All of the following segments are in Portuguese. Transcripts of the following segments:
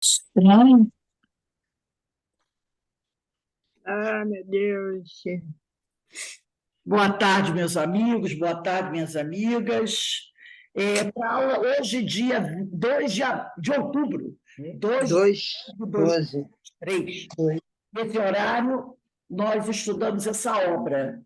Estranho. Ah, meu Deus. Boa tarde, meus amigos, boa tarde, minhas amigas. Para aula hoje, dia 2 de outubro, 2 de 2:12. 2023. Nesse horário, nós estudamos essa obra,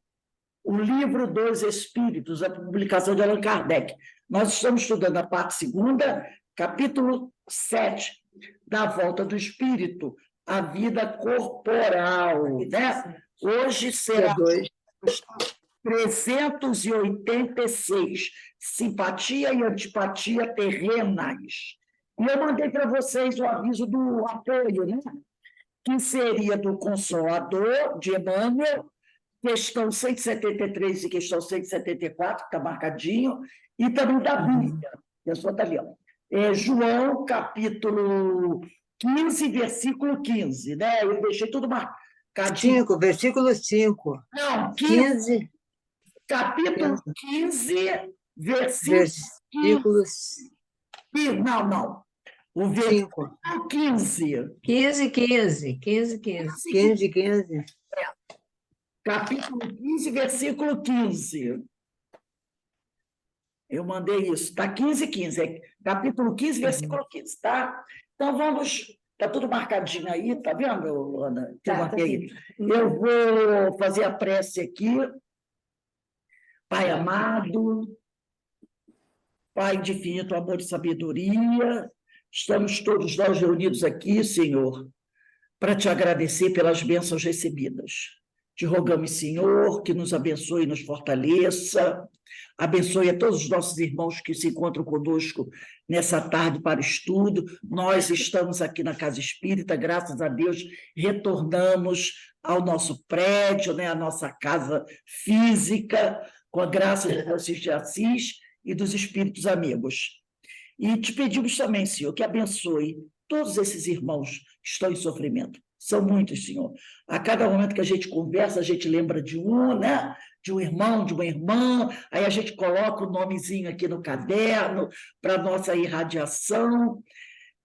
O Livro dos Espíritos, a publicação de Allan Kardec. Nós estamos estudando a parte segunda, capítulo 7, da volta do espírito, a vida corporal, né? Hoje será 386, simpatia e antipatia terrenas. E eu mandei para vocês o aviso do apoio, né? Que seria do Consolador, de Emmanuel, questão 173 e questão 174, que está marcadinho, e também da Bíblia, que só está ali, ó. João, capítulo 15, versículo 15, né? Eu deixei tudo marcadinho. Versículo 5. Não, 15. Capítulo 15, versículo 15. Não. O versículo 15. 15. Capítulo 15, versículo 15. Eu mandei isso. Está 15. Capítulo 15, versículo 15, tá? Então vamos. Está tudo marcadinho aí, tá vendo, Ana? Que eu marquei. Eu vou fazer a prece aqui. Pai amado, Pai de infinito amor e sabedoria, estamos todos nós reunidos aqui, Senhor, para te agradecer pelas bênçãos recebidas. Te rogamos, Senhor, que nos abençoe e nos fortaleça, abençoe a todos os nossos irmãos que se encontram conosco nessa tarde para estudo. Nós estamos aqui na Casa Espírita, graças a Deus, retornamos ao nosso prédio, né, à nossa casa física, com a graça de Francisco de Assis e dos espíritos amigos. E te pedimos também, Senhor, que abençoe todos esses irmãos que estão em sofrimento. São muitos, Senhor. A cada momento que a gente conversa, a gente lembra de um, né? De um irmão, de uma irmã, aí a gente coloca o nomezinho aqui no caderno para a nossa irradiação,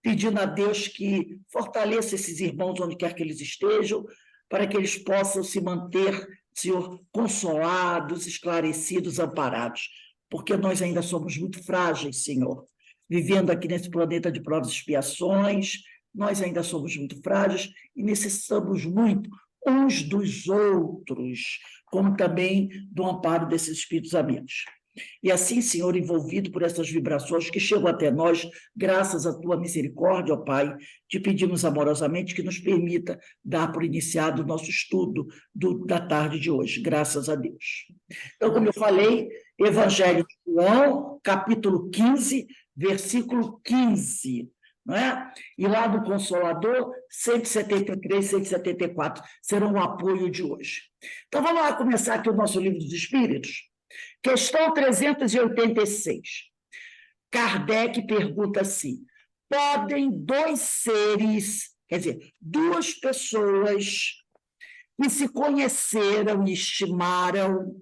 pedindo a Deus que fortaleça esses irmãos onde quer que eles estejam, para que eles possam se manter, Senhor, consolados, esclarecidos, amparados, porque nós ainda somos muito frágeis, Senhor. Vivendo aqui nesse planeta de provas e expiações, nós ainda somos muito frágeis e necessitamos muito uns dos outros, como também do amparo desses espíritos amigos. E assim, Senhor, envolvido por essas vibrações que chegam até nós, graças à tua misericórdia, ó Pai, te pedimos amorosamente que nos permita dar por iniciado o nosso estudo da tarde de hoje, graças a Deus. Então, como eu falei, Evangelho de João, capítulo 15, versículo 15, não é? E lá do Consolador, 173, 174, serão o apoio de hoje. Então, vamos lá começar aqui o nosso Livro dos Espíritos. Questão 386. Kardec pergunta assim: podem dois seres, quer dizer, duas pessoas que se conheceram e estimaram,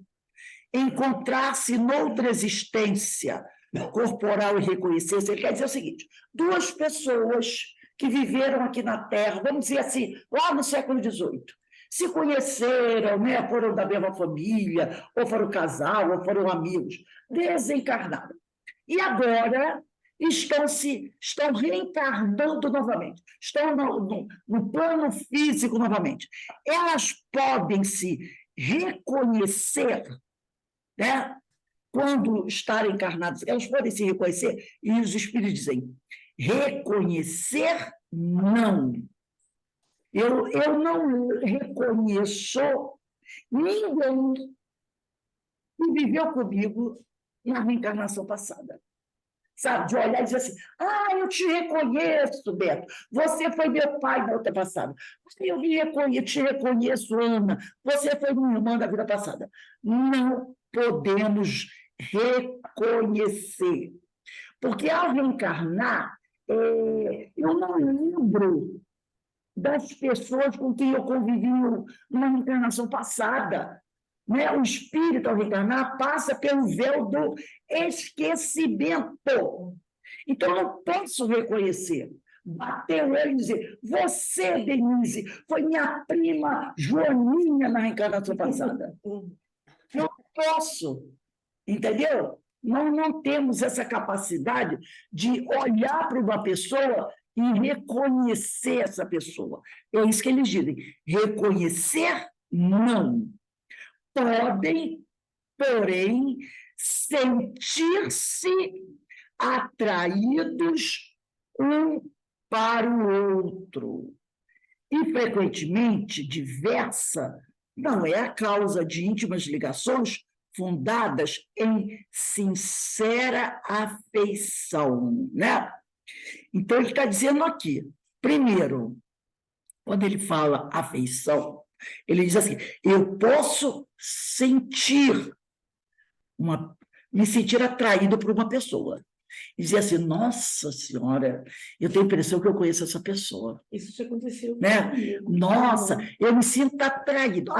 encontrar-se noutra existência corporal e reconhecer-se? Ele quer dizer o seguinte: duas pessoas que viveram aqui na Terra, vamos dizer assim, lá no século XVIII, se conheceram, né, foram da mesma família, ou foram casal, ou foram amigos, desencarnaram. E agora estão reencarnando novamente, estão no plano físico novamente. Elas podem se reconhecer, né? Quando estarem encarnadas, elas podem se reconhecer, e os espíritos dizem: reconhecer, não. Eu não reconheço ninguém que viveu comigo na reencarnação passada. Sabe, de olhar e dizer assim: eu te reconheço, Beto, você foi meu pai na outra passada. Eu te reconheço, Ana, você foi minha irmã da vida passada. Não podemos reconhecer. Porque ao reencarnar, eu não lembro das pessoas com quem eu convivi numa reencarnação passada. Né? O espírito, ao reencarnar, passa pelo véu do esquecimento. Então, eu não posso reconhecer. bater o olho e dizer: você, Denise, foi minha prima Joaninha na reencarnação passada. Não posso, entendeu? Nós não temos essa capacidade de olhar para uma pessoa e reconhecer essa pessoa. É isso que eles dizem. Reconhecer, não. Podem, porém, sentir-se atraídos um para o outro. E, frequentemente, diversa não é a causa de íntimas ligações fundadas em sincera afeição, né? Então, ele está dizendo aqui, primeiro, quando ele fala afeição, ele diz assim: eu posso me sentir atraído por uma pessoa. E dizer assim: nossa senhora, eu tenho a impressão que eu conheço essa pessoa. Isso já aconteceu. Né? Nossa, eu me sinto atraído.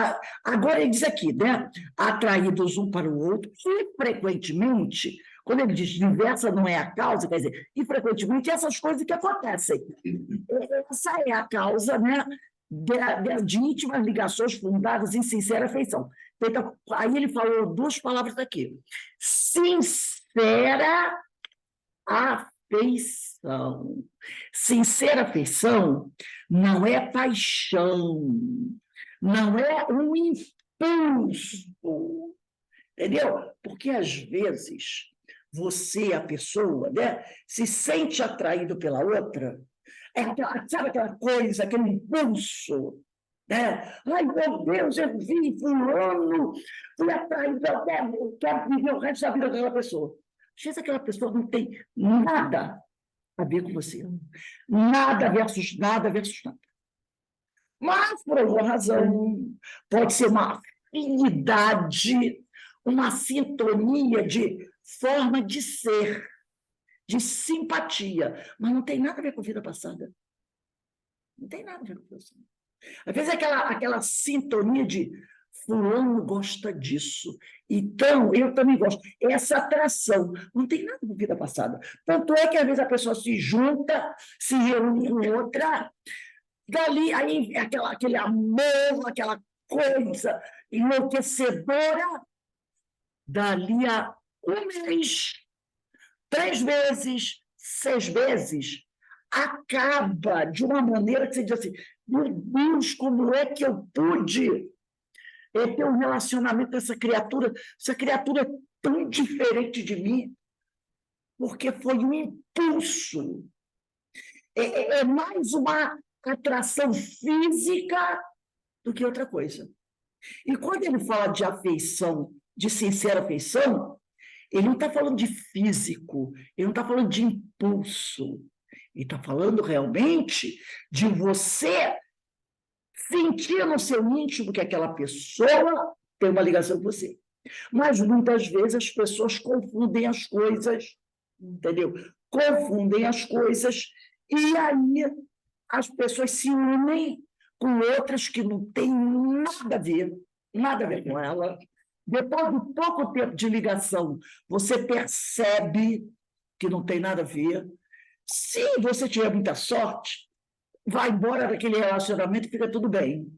Agora ele diz aqui, né? Atraídos um para o outro, e frequentemente, quando ele diz diversa não é a causa, quer dizer, e frequentemente essas coisas que acontecem. Essa é a causa, né, de íntimas ligações fundadas em sincera afeição. Então, aí ele falou duas palavras aqui: sincera afeição. Sincera afeição não é paixão, não é um impulso, entendeu? Porque, às vezes, você, a pessoa, né, se sente atraído pela outra, sabe aquela coisa, aquele impulso, né? Ai, meu Deus, eu vi fulano, fui atraído, eu quero viver o resto da vida daquela pessoa. Às vezes aquela pessoa não tem nada a ver com você. Nada versus nada versus nada. Mas, por alguma razão, pode ser uma afinidade, uma sintonia de forma de ser, de simpatia, mas não tem nada a ver com a vida passada. Não tem nada a ver com isso. Às vezes é aquela sintonia de fulano gosta disso, então eu também gosto. Essa atração não tem nada com vida passada. Tanto é que às vezes a pessoa se junta, se reúne com outra, dali aí aquele amor, aquela coisa enlouquecedora, dali a um mês, 3 vezes, 6 vezes, acaba de uma maneira que você diz assim: meu Deus, como é que eu pude ter um relacionamento com essa criatura é tão diferente de mim, porque foi um impulso, é mais uma atração física do que outra coisa. E quando ele fala de afeição, de sincera afeição, ele não está falando de físico, ele não está falando de impulso, ele está falando realmente de você sentir no seu íntimo que aquela pessoa tem uma ligação com você. Mas muitas vezes as pessoas confundem as coisas, entendeu? Confundem as coisas e aí as pessoas se unem com outras que não têm nada a ver com ela. Depois de pouco tempo de ligação, você percebe que não tem nada a ver. Se você tiver muita sorte, vai embora daquele relacionamento e fica tudo bem.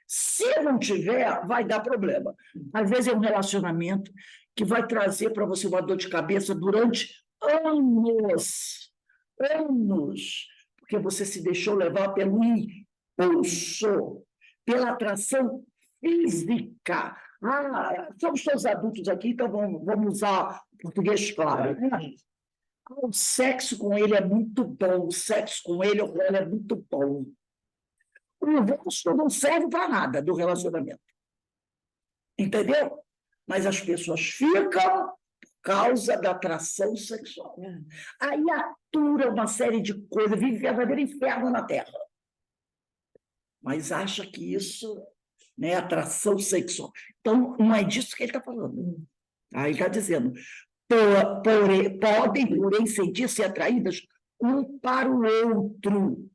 Se não tiver, vai dar problema. Às vezes é um relacionamento que vai trazer para você uma dor de cabeça durante anos, porque você se deixou levar pelo impulso, pela atração física. Somos todos adultos aqui, então vamos usar o português claro. O sexo com ele é muito bom, o sexo com ele ou ela é muito bom. O resto não serve para nada do relacionamento. Entendeu? Mas as pessoas ficam por causa da atração sexual. Aí atura uma série de coisas, vive verdadeiro inferno na Terra. Mas acha que isso é atração sexual. Então, não é disso que ele está falando. Aí ele está dizendo: podem, porém, sentir-se atraídas um para o outro.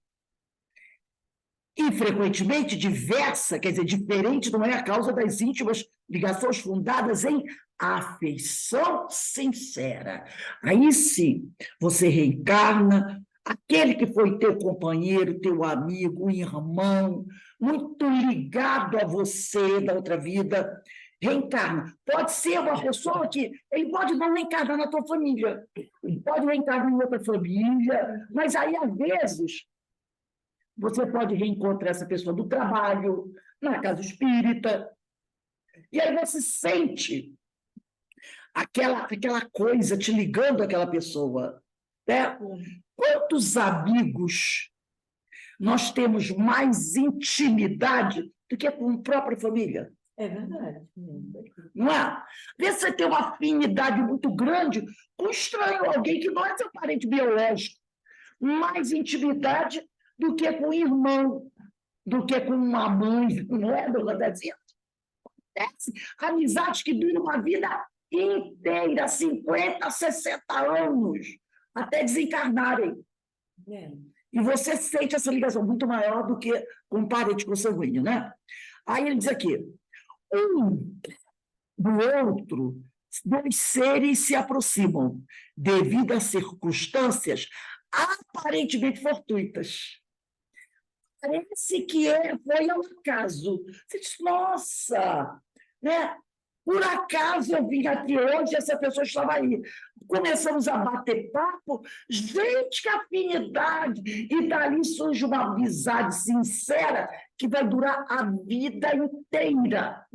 E, frequentemente, diversa, quer dizer, diferente, não é a causa das íntimas ligações fundadas em afeição sincera. Aí sim, você reencarna, Aquele que foi teu companheiro, teu amigo, irmão, muito ligado a você da outra vida, reencarna. Pode ser uma pessoa que ele pode não reencarnar na tua família, ele pode reencarnar em outra família, mas aí, às vezes, você pode reencontrar essa pessoa do trabalho, na casa espírita, e aí você sente aquela coisa te ligando àquela pessoa, né? Quantos amigos nós temos mais intimidade do que com a própria família? É verdade. Não é? Vê se você tem uma afinidade muito grande com um estranho, alguém que não é seu parente biológico. Mais intimidade do que com um irmão, do que com uma mãe, não é, dona Dezinha? Amizades que duram uma vida inteira, 50, 60 anos, até desencarnarem. É. E você sente essa ligação muito maior do que com um parente consanguíneo, né? Aí ele diz aqui, um do outro, dois seres se aproximam devido a circunstâncias aparentemente fortuitas. Parece que foi ao acaso. Você diz, nossa, né? Por acaso eu vim aqui hoje, essa pessoa estava aí. Começamos a bater papo, gente, que afinidade! E dali surge uma amizade sincera que vai durar a vida inteira.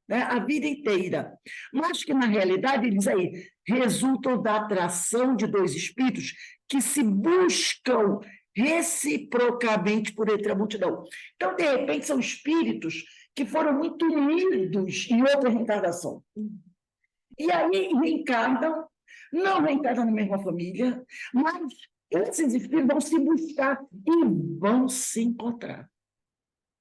Né? A vida inteira. Mas que, na realidade, eles aí resultam da atração de dois espíritos que se buscam reciprocamente por entre a multidão. Então, de repente, são espíritos que foram muito unidos em outra reencarnação. E aí reencarnam, não reencarnam na mesma família, mas esses espíritos vão se buscar e vão se encontrar.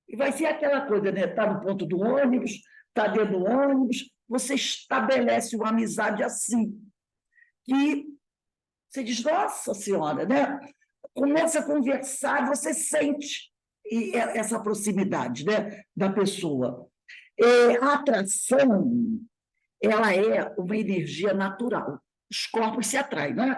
E vai ser aquela coisa, né? Está no ponto do ônibus, está dentro do ônibus, você estabelece uma amizade assim, que você diz, nossa senhora, né? Começa a conversar, você sente essa proximidade, né, da pessoa. A atração, ela é uma energia natural. Os corpos se atraem, né?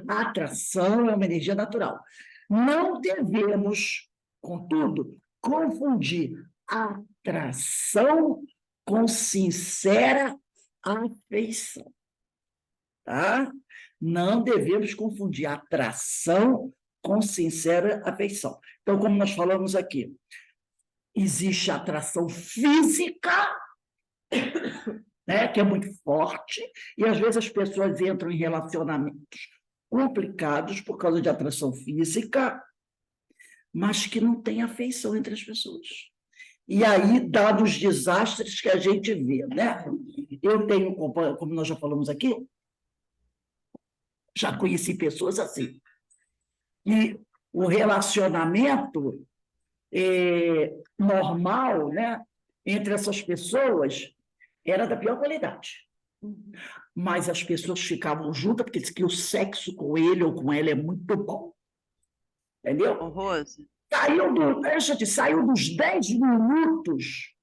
A atração é uma energia natural. Não devemos, contudo, confundir atração com sincera afeição. Tá? Não devemos confundir atração com sincera afeição. Então, como nós falamos aqui, existe a atração física, né, que é muito forte, e às vezes as pessoas entram em relacionamentos complicados por causa de atração física, mas que não tem afeição entre as pessoas. E aí dá os desastres que a gente vê, né? Eu tenho, como nós já falamos aqui, já conheci pessoas assim. E o relacionamento normal, né, entre essas pessoas era da pior qualidade. Mas as pessoas ficavam juntas porque diz que o sexo com ele ou com ela é muito bom. Entendeu? Ô, Rose, Saiu dos 10 minutos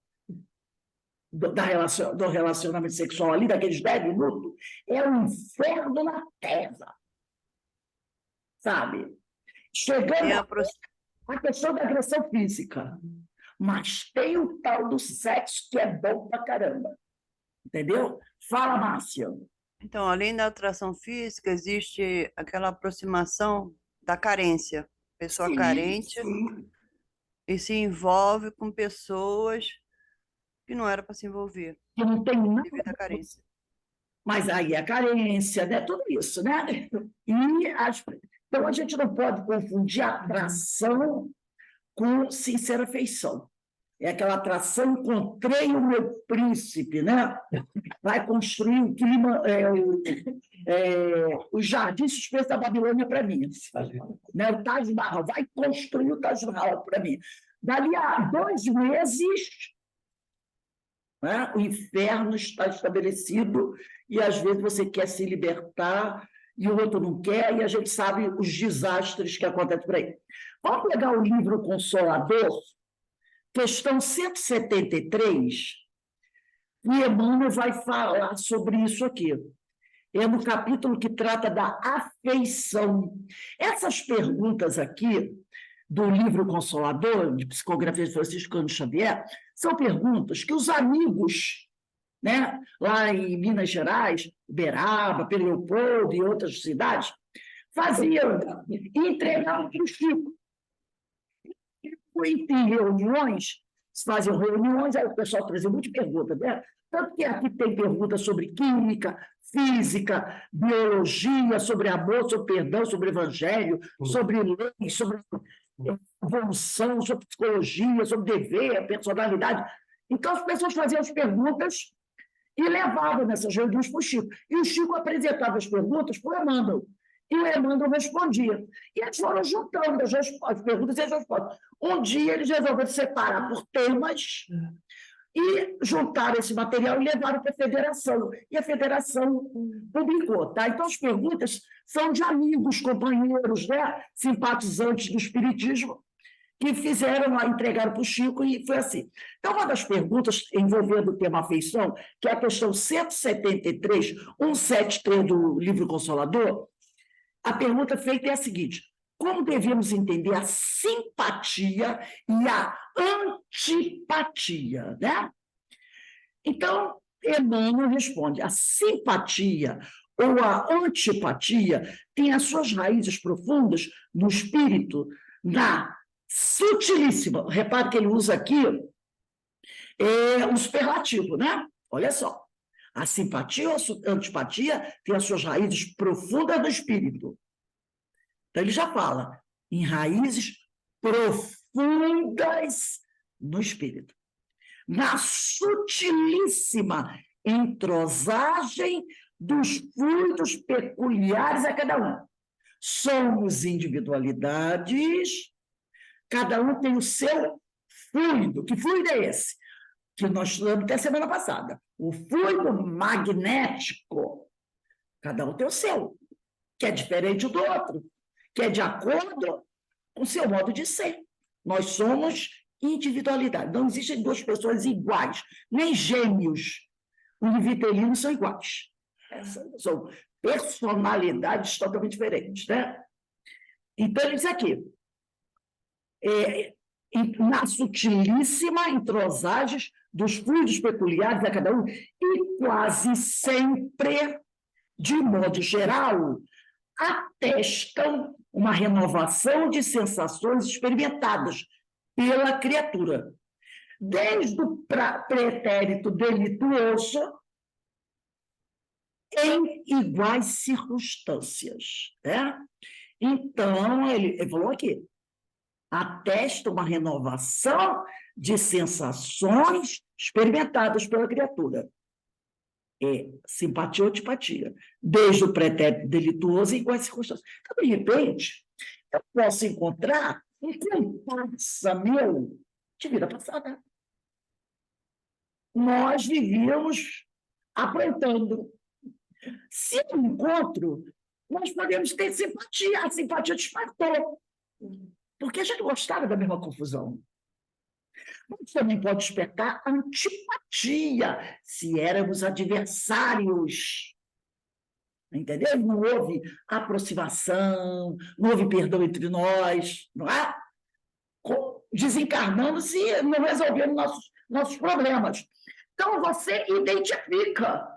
do relacionamento sexual ali, daqueles 10 minutos, é um inferno na terra. Sabe? Chegando a questão da agressão física. Mas tem o tal do sexo que é bom pra caramba. Entendeu? Fala, Márcia. então, além da atração física, existe aquela aproximação da carência. Pessoa Sim, carente sim. e se envolve com pessoas que não era para se envolver, Que não tem nada. devido à carência. Mas aí a carência, né? Tudo isso, né? Então, a gente não pode confundir atração com sincera afeição. É aquela atração, encontrei o meu príncipe, né? Vai construir o clima, os jardins suspensos da Babilônia para mim. Né? O Taj Mahal, vai construir o Taj Mahal para mim. Dali a 2 meses, né, o inferno está estabelecido e, às vezes, você quer se libertar e o outro não quer, e a gente sabe os desastres que acontecem por aí. Vamos pegar o livro Consolador, questão 173, e Emmanuel vai falar sobre isso aqui. é no capítulo que trata da afeição. Essas perguntas aqui, do livro Consolador, de Psicografia de Francisco Cândido Xavier, são perguntas que os amigos, né, lá em Minas Gerais, Uberaba, Pedro Leopoldo e outras cidades, faziam e entregavam para o Chico. Em reuniões, se faziam reuniões, aí o pessoal trazia muitas perguntas, né? Tanto que aqui tem perguntas sobre química, física, biologia, sobre amor, sobre perdão, sobre evangelho, sobre lei, sobre evolução, sobre psicologia, sobre dever, personalidade. Então, as pessoas faziam as perguntas e levavam nessas reuniões para o Chico. E o Chico apresentava as perguntas para o Emmanuel. E o Emmanuel respondia. E eles foram juntando as perguntas e as respostas. Um dia, eles resolveram separar por temas e juntaram esse material e levaram para a federação. E a federação publicou. Tá? Então, as perguntas são de amigos, companheiros, né? Simpatizantes do espiritismo, que fizeram lá, entregaram para o Chico, e foi assim. Então, uma das perguntas envolvendo o tema afeição, que é a questão 173, 173 do livro Consolador, a pergunta feita é a seguinte: como devemos entender a simpatia e a antipatia, né? Então, Emmanuel responde: a simpatia ou a antipatia tem as suas raízes profundas no espírito, na sutilíssima. Repare que ele usa aqui um superlativo, né? Olha só. A simpatia ou a antipatia tem as suas raízes profundas no espírito. Então, ele já fala em raízes profundas no espírito. Na sutilíssima entrosagem dos fluidos peculiares a cada um. Somos individualidades, cada um tem o seu fluido. Que fluido é esse? Que nós estudamos até semana passada. O fluido magnético. Cada um tem o seu, que é diferente do outro, que é de acordo com o seu modo de ser. Nós somos individualidade. Não existem duas pessoas iguais, nem gêmeos univitelinos são iguais. São personalidades totalmente diferentes, né? Então, ele diz aqui, na sutilíssima entrosagem dos fluidos peculiares a cada um, e quase sempre, de modo geral, atestam uma renovação de sensações experimentadas pela criatura, desde o pretérito delituoso em iguais circunstâncias, né? Então, ele falou aqui, atesta uma renovação de sensações experimentadas pela criatura. Simpatia ou antipatia, desde o pretérito delituoso em iguais circunstâncias. Então, de repente, eu posso encontrar um comparsa meu de vida passada. Nós vivíamos aprontando. Se eu encontro, nós podemos ter simpatia. A simpatia despertou, porque a gente gostava da mesma confusão. Mas também pode despertar antipatia, se éramos adversários. Entendeu? Não houve aproximação, não houve perdão entre nós, não é? Desencarnamos e não resolvemos nossos problemas. Então, você identifica,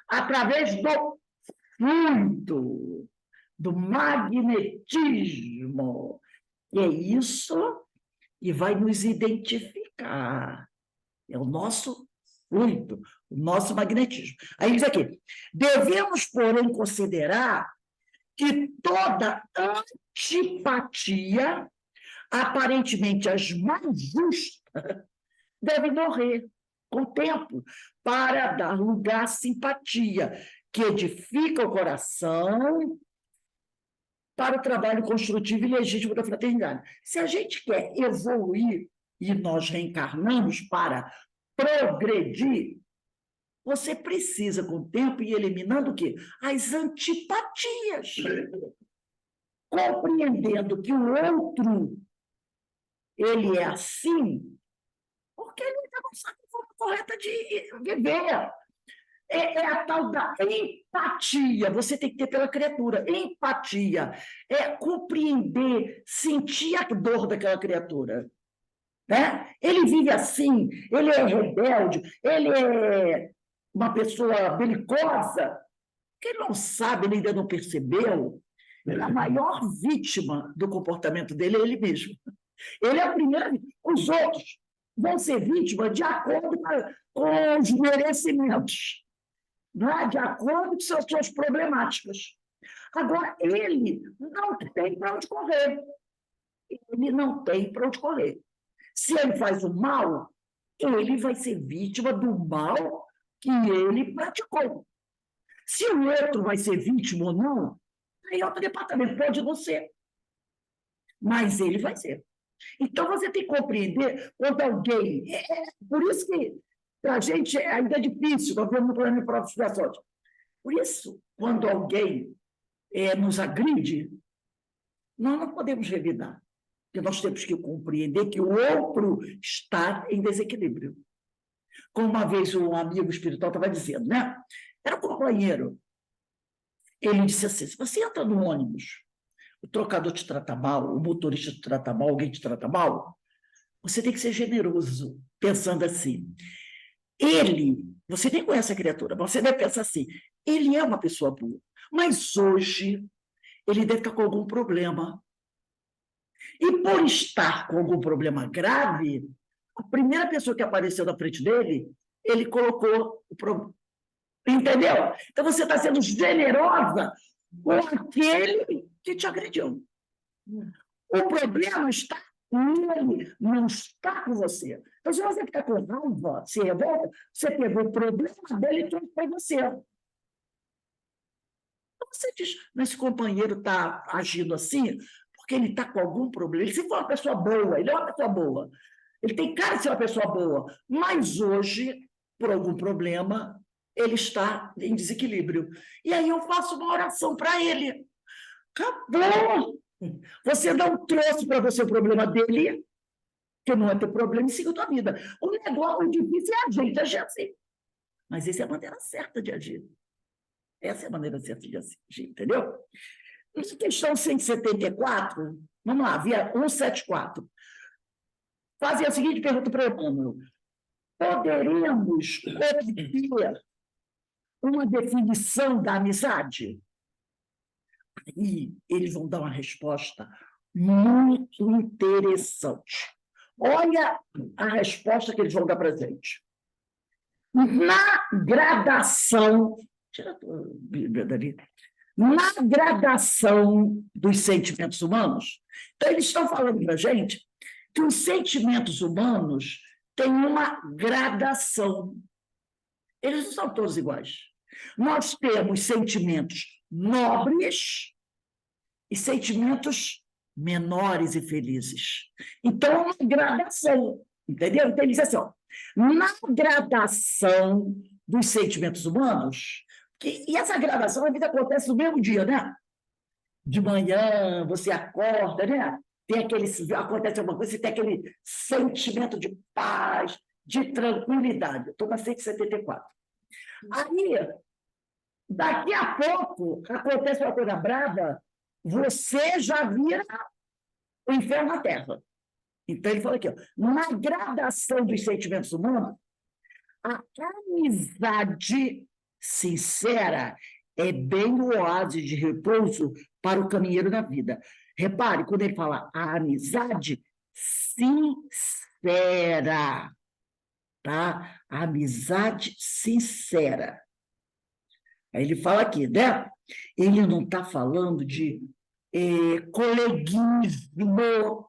através do fluido, do magnetismo, e é isso que vai nos identificar. É o nosso fluido, o nosso magnetismo. Aí diz aqui, devemos, porém, considerar que toda antipatia, aparentemente as mais justas, deve morrer com o tempo, para dar lugar à simpatia, que edifica o coração para o trabalho construtivo e legítimo da fraternidade. Se a gente quer evoluir e nós reencarnamos para progredir, você precisa, com o tempo, ir eliminando o quê? As antipatias. Compreendendo que o outro, ele é assim, porque ele não sabe a forma correta de viver. É a tal da empatia. Você tem que ter pela criatura. Empatia é compreender, sentir a dor daquela criatura. Né? Ele vive assim, ele é rebelde, ele é uma pessoa belicosa, que ele não sabe, ele ainda não percebeu. A maior vítima do comportamento dele é ele mesmo. Ele é a primeira vítima. Os outros vão ser vítimas de acordo com os merecimentos, né? De acordo com suas problemáticas. Agora, ele não tem para onde correr. Ele não tem para onde correr. Se ele faz o mal, ele vai ser vítima do mal que ele praticou. Se o outro vai ser vítima ou não, aí é outro departamento, pode não ser. Mas ele vai ser. Então, você tem que compreender quando alguém... por isso que, para a gente, ainda é difícil, nós temos um problema de provas de expiações. Por isso, quando alguém nos agride, nós não podemos revidar. Porque nós temos que compreender que o outro está em desequilíbrio. Como uma vez um amigo espiritual estava dizendo, né? Era um companheiro. Ele disse assim, se você entra no ônibus, o trocador te trata mal, o motorista te trata mal, alguém te trata mal, você tem que ser generoso, pensando assim. Você nem conhece a criatura, mas você deve pensar assim, ele é uma pessoa boa, mas hoje ele deve estar com algum problema. E por estar com algum problema grave, a primeira pessoa que apareceu na frente dele, ele colocou o problema. Entendeu? Então você está sendo generosa com aquele que te agrediu. O problema está nele, não está com você. Então, se você ficar com raiva, se revolta, você pegou o problema dele e trouxe para você. Então, você diz, mas esse companheiro está agindo assim porque ele está com algum problema. Ele se for uma pessoa boa, ele é uma pessoa boa. Ele tem cara de ser uma pessoa boa. Mas hoje, por algum problema, ele está em desequilíbrio. E aí eu faço uma oração para ele. Acabou! Você não trouxe para você o problema dele, que não é teu problema, e siga a tua vida. O negócio, o difícil é a gente agir assim. Mas essa é a maneira certa de agir. Essa é a maneira certa de agir, entendeu? Na questão 174, vamos lá, via 174. Fazia a seguinte pergunta para o Emmanuel. Poderíamos obter uma definição da amizade? E eles vão dar uma resposta muito interessante. Olha a resposta que eles vão dar para a gente. Na gradação... Tira a tua Bíblia dali. Na gradação dos sentimentos humanos, então eles estão falando para a gente que os sentimentos humanos têm uma gradação. Eles não são todos iguais. Nós temos sentimentos nobres e sentimentos menores e felizes. Então, é uma gradação, entendeu? Então, ele diz assim, ó, na gradação dos sentimentos humanos, e essa gradação, a vida acontece no mesmo dia, né? De manhã, você acorda, né? Acontece alguma coisa, você tem aquele sentimento de paz, de tranquilidade. Estou na 174. Aí, daqui a pouco, acontece uma coisa brava, você já vira o inferno na terra. Então, ele fala aqui, ó, na gradação dos sentimentos humanos, a amizade sincera é bem o oásis de repouso para o caminheiro da vida. Repare, quando ele fala a amizade sincera, tá? A amizade sincera. Aí ele fala aqui, né? Ele não está falando de coleguismo.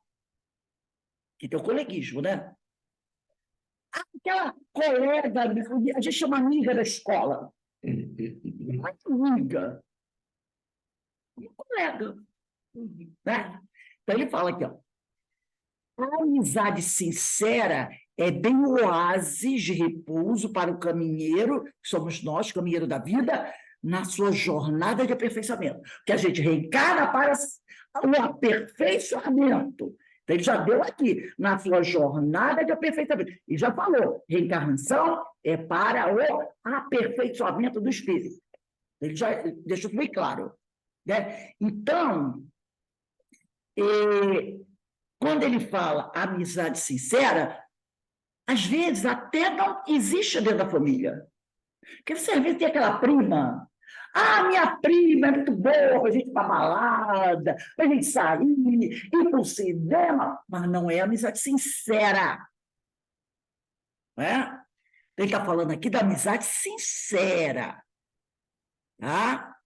Que tem o coleguismo, né? Aquela colega, a gente chama amiga da escola. Não é amiga. É colega. Né? Então, ele fala aqui, ó. A amizade sincera é bem o oásis de repouso para o caminheiro, que somos nós, caminheiro da vida, na sua jornada de aperfeiçoamento. Que a gente reencarna para o aperfeiçoamento. Então, ele já deu aqui, na sua jornada de aperfeiçoamento. E já falou, reencarnação é para o aperfeiçoamento do espírito. Ele já deixou bem claro. Né? Então, quando ele fala amizade sincera, às vezes até não existe dentro da família. Porque você às vezes tem aquela prima. Ah, minha prima é muito boa para a gente ir para balada, para a gente sair, ir para o cinema, mas não é amizade sincera. Não é? Ele está falando aqui da amizade sincera. Tá?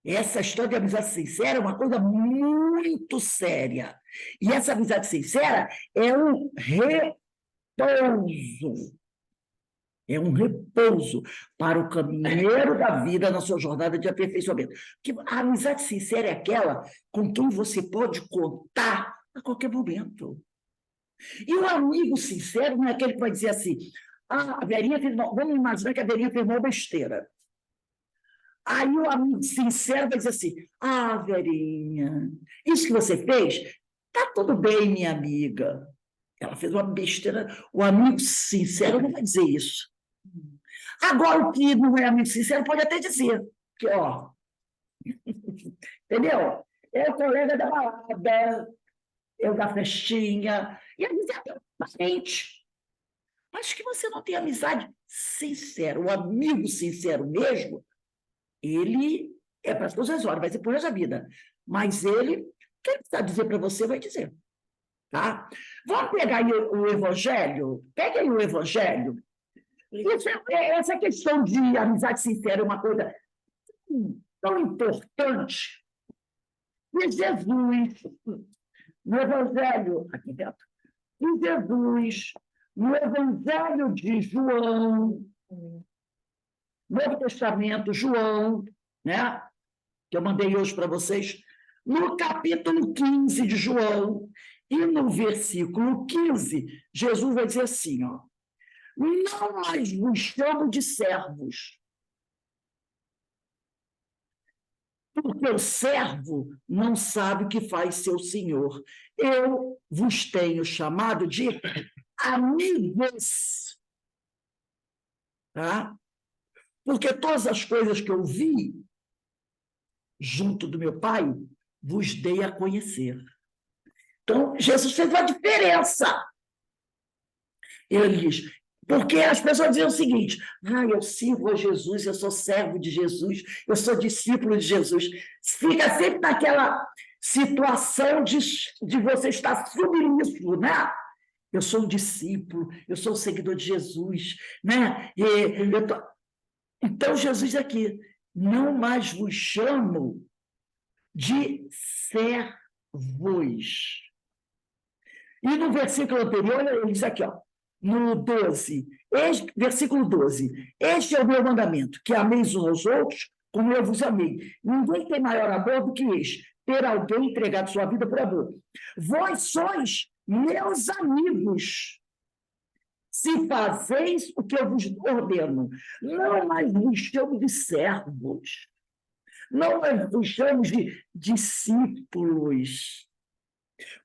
Essa história de amizade sincera é uma coisa muito séria. E essa amizade sincera é um repouso. É um repouso para o caminheiro da vida na sua jornada de aperfeiçoamento. Porque a amizade sincera é aquela com quem você pode contar a qualquer momento. E o amigo sincero não é aquele que vai dizer assim, ah, a Verinha fez uma... Vamos imaginar que a Verinha fez uma besteira. Aí o amigo sincero vai dizer assim, ah, Verinha, isso que você fez, tá tudo bem, minha amiga. Ela fez uma besteira. O amigo sincero não vai dizer isso. Agora, o que não é amigo sincero pode até dizer. Que, ó, entendeu? É o colega da balada, é o da festinha, e às vezes é até um parente. Mas que você não tem amizade sincera, o amigo sincero mesmo, ele é para todas as horas, vai ser por essa vida. Mas ele, quem precisa dizer para você, vai dizer. Tá? Vamos pegar aí o Evangelho? Pega aí o Evangelho. Essa questão de amizade sincera é uma coisa tão importante. E Jesus, no Evangelho, aqui dentro, e Jesus, no Evangelho de João, Novo Testamento, João, né? Que eu mandei hoje para vocês, no capítulo 15 de João, e no versículo 15, Jesus vai dizer assim, ó, não mais vos chamo de servos, porque o servo não sabe o que faz seu senhor. Eu vos tenho chamado de amigos. Tá? Porque todas as coisas que eu vi junto do meu Pai, vos dei a conhecer. Então, Jesus fez uma diferença. Ele diz, porque as pessoas dizem o seguinte, eu sirvo a Jesus, eu sou servo de Jesus, eu sou discípulo de Jesus. Fica sempre naquela situação de você estar submisso, né? Eu sou um discípulo, eu sou um seguidor de Jesus, né? Então, Jesus aqui, não mais vos chamo de servos. E no versículo anterior, ele diz aqui, ó, no 12, versículo 12, este é o meu mandamento, que ameis uns aos outros como eu vos amei. Ninguém tem maior amor do que este, ter alguém entregado sua vida por amor. Vós sois meus amigos, se fazeis o que eu vos ordeno. Não mais vos chamo de servos, não mais vos chamo de discípulos,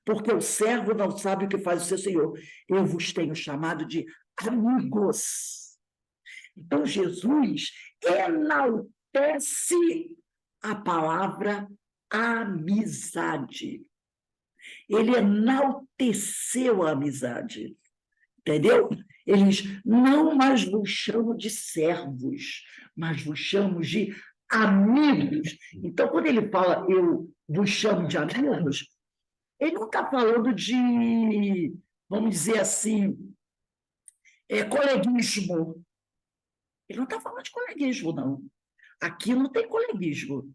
porque o servo não sabe o que faz o seu senhor. Eu vos tenho chamado de amigos. Então, Jesus enaltece a palavra amizade. Ele enalteceu a amizade. Entendeu? Ele diz, não mais vos chamo de servos, mas vos chamo de amigos. Então, quando ele fala, eu vos chamo de amigos, ele não está falando de, vamos dizer assim, coleguismo. Ele não está falando de coleguismo, não. Aqui não tem coleguismo.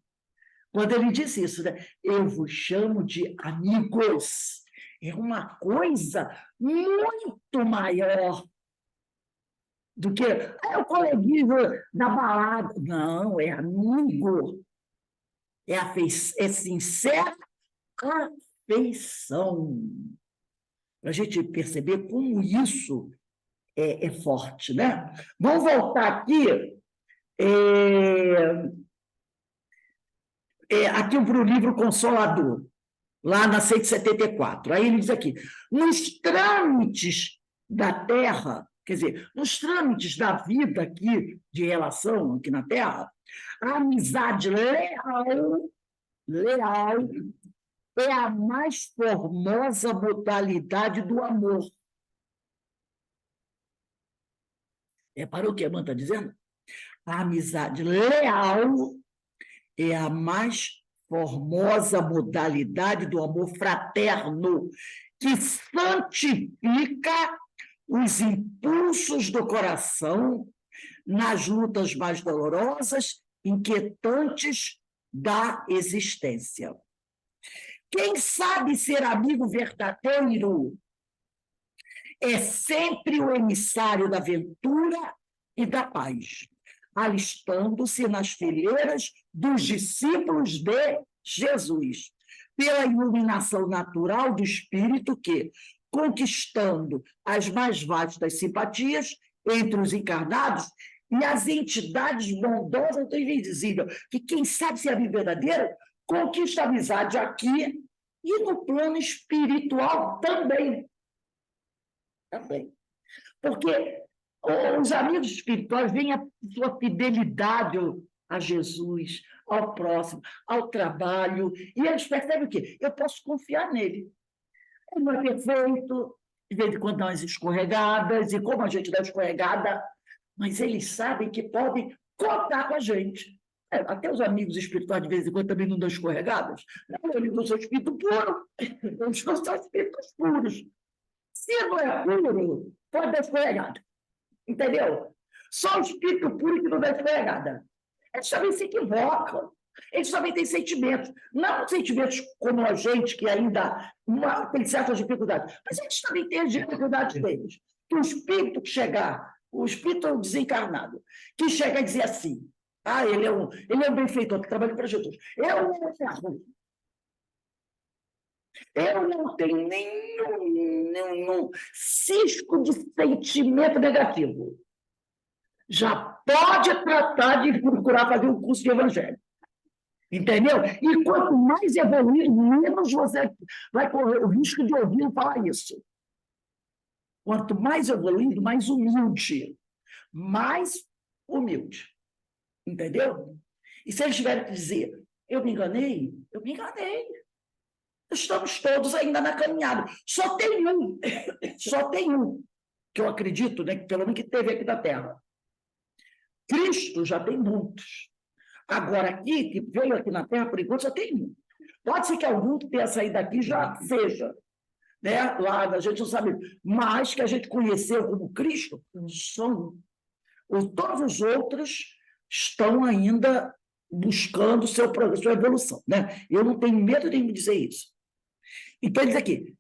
Quando ele diz isso, né? Eu vos chamo de amigos. É uma coisa muito maior do que o coleguismo da balada. Não, é amigo. É sincera afeição. Para a gente perceber como isso é forte, né? Vamos voltar aqui. Aqui para o livro Consolador. lá na 174. Aí ele diz aqui, nos trâmites da Terra, quer dizer, nos trâmites da vida aqui, de relação aqui na Terra, a amizade leal é a mais formosa modalidade do amor. Reparou o que a irmã está dizendo? A amizade leal é a mais formosa modalidade do amor fraterno, que santifica os impulsos do coração nas lutas mais dolorosas, inquietantes da existência. Quem sabe ser amigo verdadeiro é sempre o emissário da ventura e da paz, alistando-se nas fileiras dos discípulos de Jesus, pela iluminação natural do espírito que, conquistando as mais vastas simpatias entre os encarnados e as entidades bondosas do invisível, que quem sabe ser amigo verdadeiro conquista a amizade aqui e no plano espiritual também. Também. Porque os amigos espirituais veem a sua fidelidade a Jesus, ao próximo, ao trabalho, e eles percebem o quê? Eu posso confiar nele. Ele não é perfeito, de vez em quando dá umas escorregadas, e como a gente dá escorregada, mas eles sabem que podem contar com a gente. Até os amigos espirituais, de vez em quando, também não dão escorregadas. Não, eles não são espírito puro, eles não são espíritos puros. Se não é puro, pode dar escorregada. Entendeu? Só o espírito puro que não dá escorregada. Eles também se equivocam. Eles também têm sentimentos. Não sentimentos como a gente, que ainda tem certas dificuldades, mas eles também têm as dificuldades deles. Que o espírito que chegar, o espírito desencarnado, que chega a dizer assim, ele é um benfeitor que trabalha para Jesus. Eu não tenho nenhum cisco de sentimento negativo. Já pode tratar de procurar fazer um curso de evangelho. Entendeu? E quanto mais evoluir, menos você vai correr o risco de ouvir falar isso. Quanto mais evoluindo, mais humilde. Mais humilde. Entendeu? E se eles tiverem que dizer, eu me enganei, eu me enganei. Estamos todos ainda na caminhada. Só tem um, que eu acredito, né, que pelo menos que teve aqui na Terra. Cristo já tem muitos. Agora, aqui, que veio aqui na Terra, por enquanto, só tem um. Pode ser que algum que tenha saído daqui já seja. Né? Lá, a gente não sabe. Mas que a gente conheceu como Cristo, são. Todos os outros estão ainda buscando sua evolução. Né? Eu não tenho medo de me dizer isso. Então, ele diz aqui,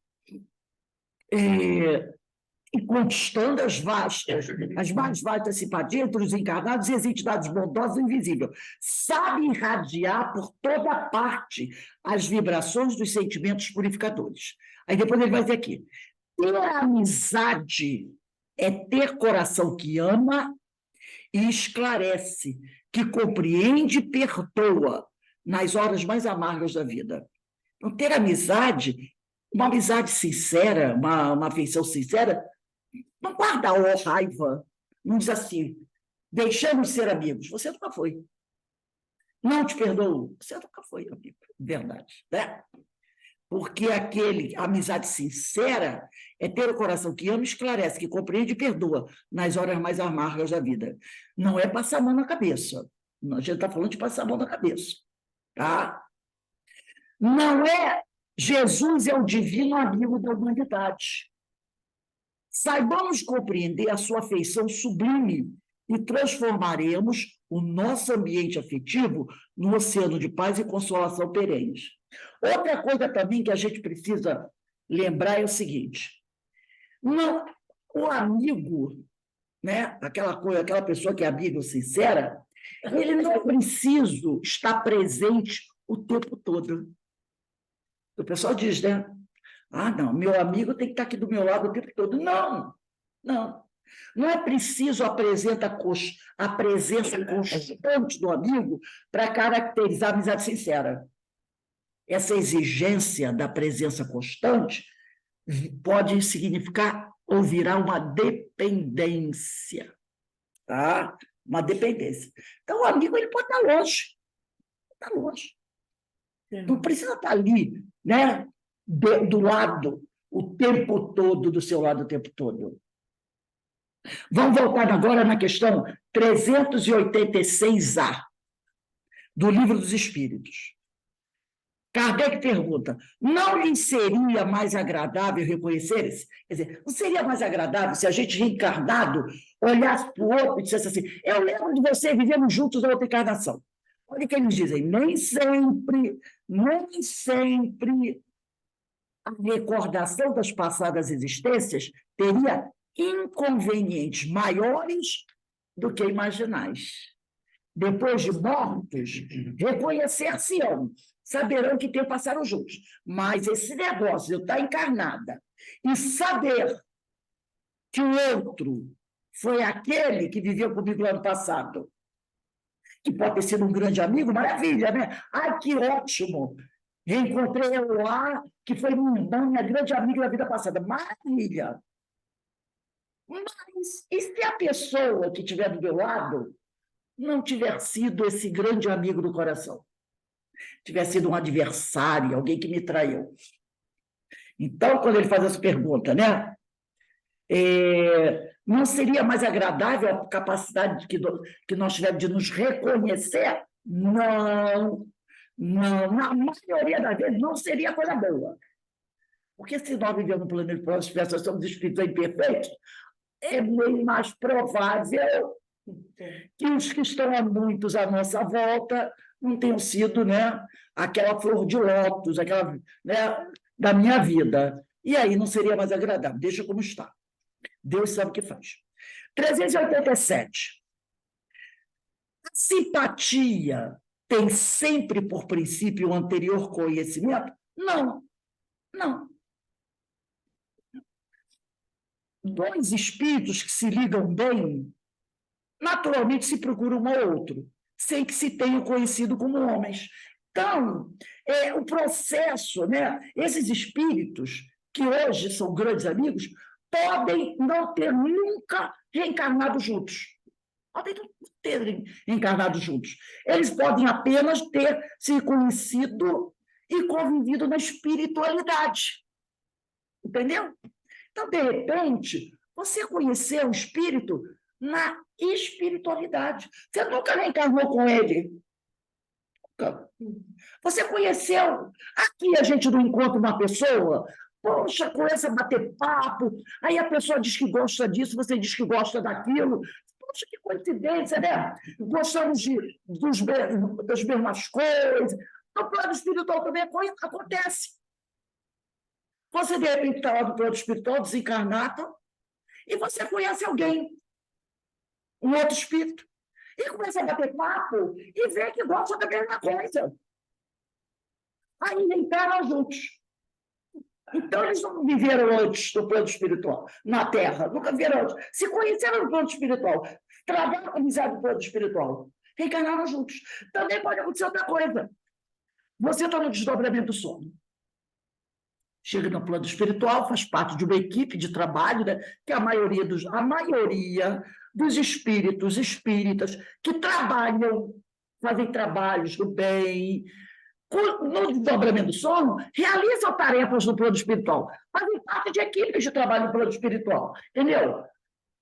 e conquistando as mais vastas simpatias entre os encarnados e as entidades bondosas e invisíveis. Sabe irradiar por toda parte as vibrações dos sentimentos purificadores. Aí depois ele vai dizer aqui, ter amizade é ter coração que ama e esclarece, que compreende e perdoa nas horas mais amargas da vida. Então, ter amizade, uma amizade sincera, uma afeição sincera, não guarda a raiva, não diz assim, deixamos de ser amigos. Você nunca foi. Não te perdoo. Você nunca foi amigo, verdade. Né? Porque a amizade sincera é ter o coração que ama, esclarece, que compreende e perdoa nas horas mais amargas da vida. Não é passar a mão na cabeça. A gente está falando de passar a mão na cabeça. Tá? Não é Jesus é o divino amigo da humanidade. Saibamos compreender a sua afeição sublime e transformaremos o nosso ambiente afetivo num oceano de paz e consolação perenes. Outra coisa também que a gente precisa lembrar é o seguinte, não, o amigo, né, aquela pessoa que é amigo sincera, ele não é preciso estar presente o tempo todo. O pessoal diz, né? Não, meu amigo tem que estar aqui do meu lado o tempo todo. Não. Não é preciso a presença constante do amigo para caracterizar a amizade sincera. essa exigência da presença constante pode significar ou virar uma dependência, tá? Uma dependência. Então, o amigo ele pode estar longe, está longe. Não precisa estar ali, né? Do lado, o tempo todo, do seu lado o tempo todo. Vamos voltar agora na questão 386A, do Livro dos Espíritos. Kardec pergunta, não lhe seria mais agradável reconhecer-se? Quer dizer, não seria mais agradável se a gente reencarnado olhasse para o outro e dissesse assim, eu lembro de você vivendo juntos na outra encarnação. Olha o que eles dizem, nem sempre a recordação das passadas existências teria inconvenientes maiores do que imaginais. Depois de mortos, reconhecer-se-ão, saberão que tempo passaram juntos. Mas esse negócio de eu estar encarnada e saber que o outro foi aquele que viveu comigo no ano passado, que pode ter sido um grande amigo, maravilha, né? Ai, que ótimo! Reencontrei eu lá, que foi minha grande amiga da vida passada. Maravilha! Mas e se a pessoa que estiver do meu lado não tiver sido esse grande amigo do coração? Tiver sido um adversário, alguém que me traiu. Então, quando ele faz essa pergunta, né? Não seria mais agradável a capacidade que nós tivemos de nos reconhecer? Não, na maioria das vezes não seria coisa boa. Porque se nós vivemos no planeta próximo, nós somos espíritos imperfeitos, é bem mais provável que os que estão há muitos à nossa volta não tenham sido, né, aquela flor de lótus, aquela, né, da minha vida. E aí não seria mais agradável. Deixa como está. Deus sabe o que faz. 387. A simpatia tem sempre por princípio o anterior conhecimento? Não. Dois espíritos que se ligam bem, naturalmente se procuram um ao outro, sem que se tenham conhecido como homens. Então, o processo, né? Esses espíritos, que hoje são grandes amigos, podem não ter nunca reencarnado juntos. Podem não ter reencarnado juntos. Eles podem apenas ter se conhecido e convivido na espiritualidade. Entendeu? Então, de repente, você conheceu o espírito na espiritualidade. Você nunca reencarnou com ele. Nunca. Você conheceu. Aqui a gente não encontra uma pessoa, poxa, começa a bater papo, aí a pessoa diz que gosta disso, você diz que gosta daquilo. Poxa, que coincidência, né? Gostamos das mesmas coisas. No plano espiritual também acontece. Você, de repente, está lá no plano espiritual, desencarnado, e você conhece alguém, um outro espírito, e começa a bater papo e vê que gosta da mesma coisa. Aí reencarnam juntos. Então, eles não viveram antes no plano espiritual, na Terra, nunca viveram antes. Se conheceram no plano espiritual, travaram a amizade no plano espiritual, reencarnaram juntos. Também pode acontecer outra coisa. Você está no desdobramento do sono. Chega no plano espiritual, faz parte de uma equipe de trabalho, né, que a maioria dos espíritos espíritas que trabalham, fazem trabalhos do bem, no desdobramento do sono, realizam tarefas no plano espiritual, fazem parte de equipes de trabalho no plano espiritual, entendeu?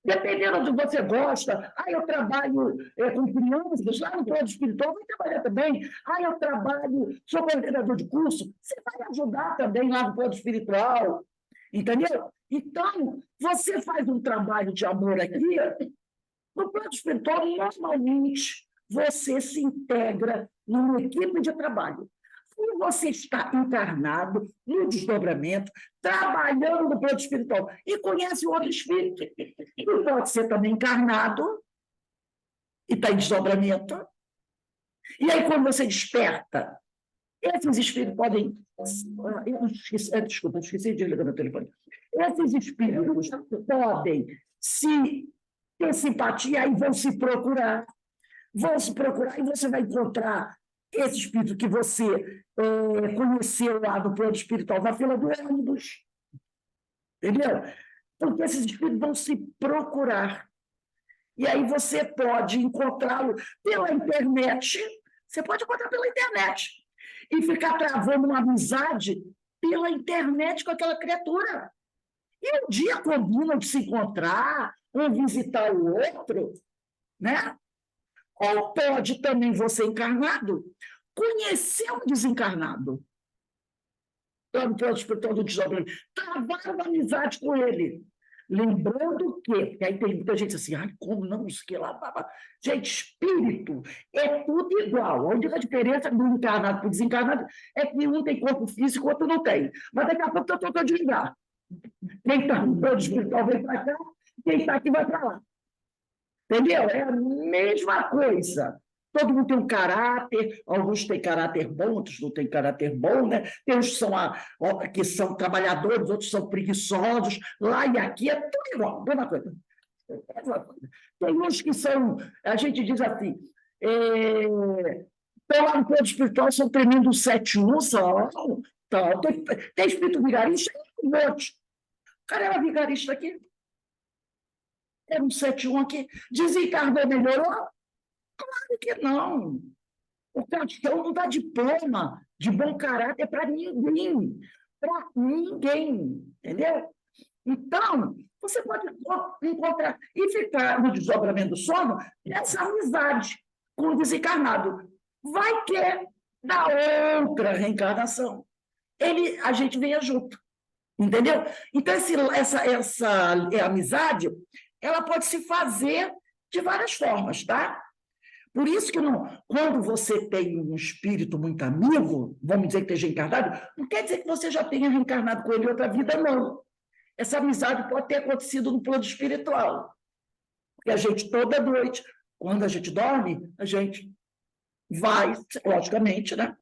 Dependendo do que você gosta, eu trabalho com crianças, lá no plano espiritual, vai trabalhar também. Eu trabalho, sou coordenador de curso, você vai ajudar também lá no plano espiritual, entendeu? Então, você faz um trabalho de amor aqui, no plano espiritual, normalmente, você se integra numa equipe de trabalho. E você está encarnado no desdobramento, trabalhando no plano espiritual, e conhece outro espírito. E pode ser também encarnado, e está em desdobramento. E aí, quando você desperta, esses espíritos podem... esqueci de ligar meu telefone. Esses espíritos podem ter simpatia e vão se procurar, e você vai encontrar esse espírito que você conheceu lá no plano espiritual, na fila do ônibus. Entendeu? Porque esses espíritos vão se procurar. E aí você pode encontrá-lo pela internet. Você pode encontrar pela internet. E ficar travando uma amizade pela internet com aquela criatura. E um dia combinam de se encontrar, um visitar o outro, né? Ou pode também você encarnado conhecer um desencarnado. Todo plano espiritual do desdobramento. Travar uma amizade com ele. Lembrando que, porque aí tem muita gente assim, ai, como não, isso que lá, blá. Gente, espírito é tudo igual. A única diferença do encarnado para o desencarnado é que um tem corpo físico, o outro não tem. Mas daqui a pouco eu estou de desligar. Quem está no plano espiritual vem para cá, quem está aqui vai para lá. Entendeu? É a mesma coisa. Todo mundo tem um caráter, alguns têm caráter bom, outros não têm caráter bom, né? Tem uns que são trabalhadores, outros são preguiçosos. Lá e aqui é tudo igual, mesma coisa. Tem uns que são, a gente diz assim, estão lá no plano espiritual, são tremendo 7-1, são. Então, tem espírito vigarista, um monte. O cara era vigarista aqui. Era um 7-1 aqui. Desencarnou, melhorou? Claro que não. O caixão não dá diploma de bom caráter para ninguém. Para ninguém. Entendeu? Então, você pode encontrar e ficar no desdobramento do sono nessa amizade com o desencarnado. Vai que na outra reencarnação a gente venha junto. Entendeu? Então, essa amizade, ela pode se fazer de várias formas, tá? Por isso que quando você tem um espírito muito amigo, vamos dizer que esteja encarnado, não quer dizer que você já tenha reencarnado com ele em outra vida, não. Essa amizade pode ter acontecido no plano espiritual. Porque a gente, toda noite, quando a gente dorme, a gente vai, logicamente, né?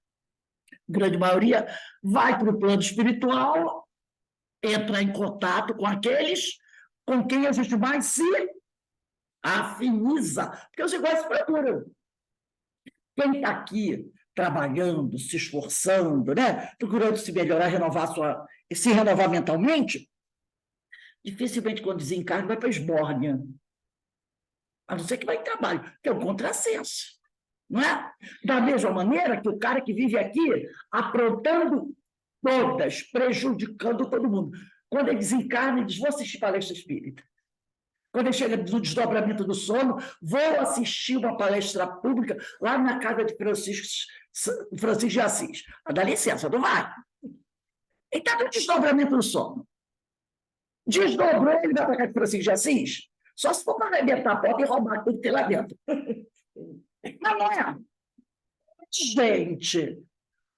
A grande maioria vai para o plano espiritual, entra em contato com aqueles com quem a gente mais se afiniza, porque os iguais se procuram. Quem está aqui trabalhando, se esforçando, né? Procurando se melhorar, se renovar mentalmente, dificilmente, quando desencarna, vai para a esbórnia. A não ser que vai em trabalho, que é um contrassenso. Não é? Da mesma maneira que o cara que vive aqui aprontando todas, prejudicando todo mundo. Quando ele desencarna, ele diz, vou assistir palestra espírita. Quando ele chega no desdobramento do sono, vou assistir uma palestra pública lá na casa de Francisco de Assis. Dá licença, não vai. Ele está no desdobramento do sono. Desdobrou, ele vai para a casa de Francisco de Assis? Só se for para arrebentar a porta e roubar tudo que tem lá dentro. Mas não é. Gente,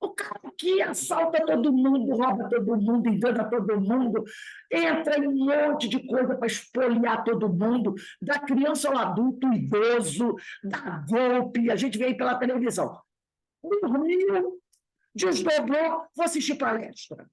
o cara que assalta todo mundo, rouba todo mundo, engana todo mundo, entra em um monte de coisa para espoliar todo mundo, da criança ao adulto, ao idoso, dá golpe, a gente vê aí pela televisão. Dormiu, desdobrou, vou assistir palestra.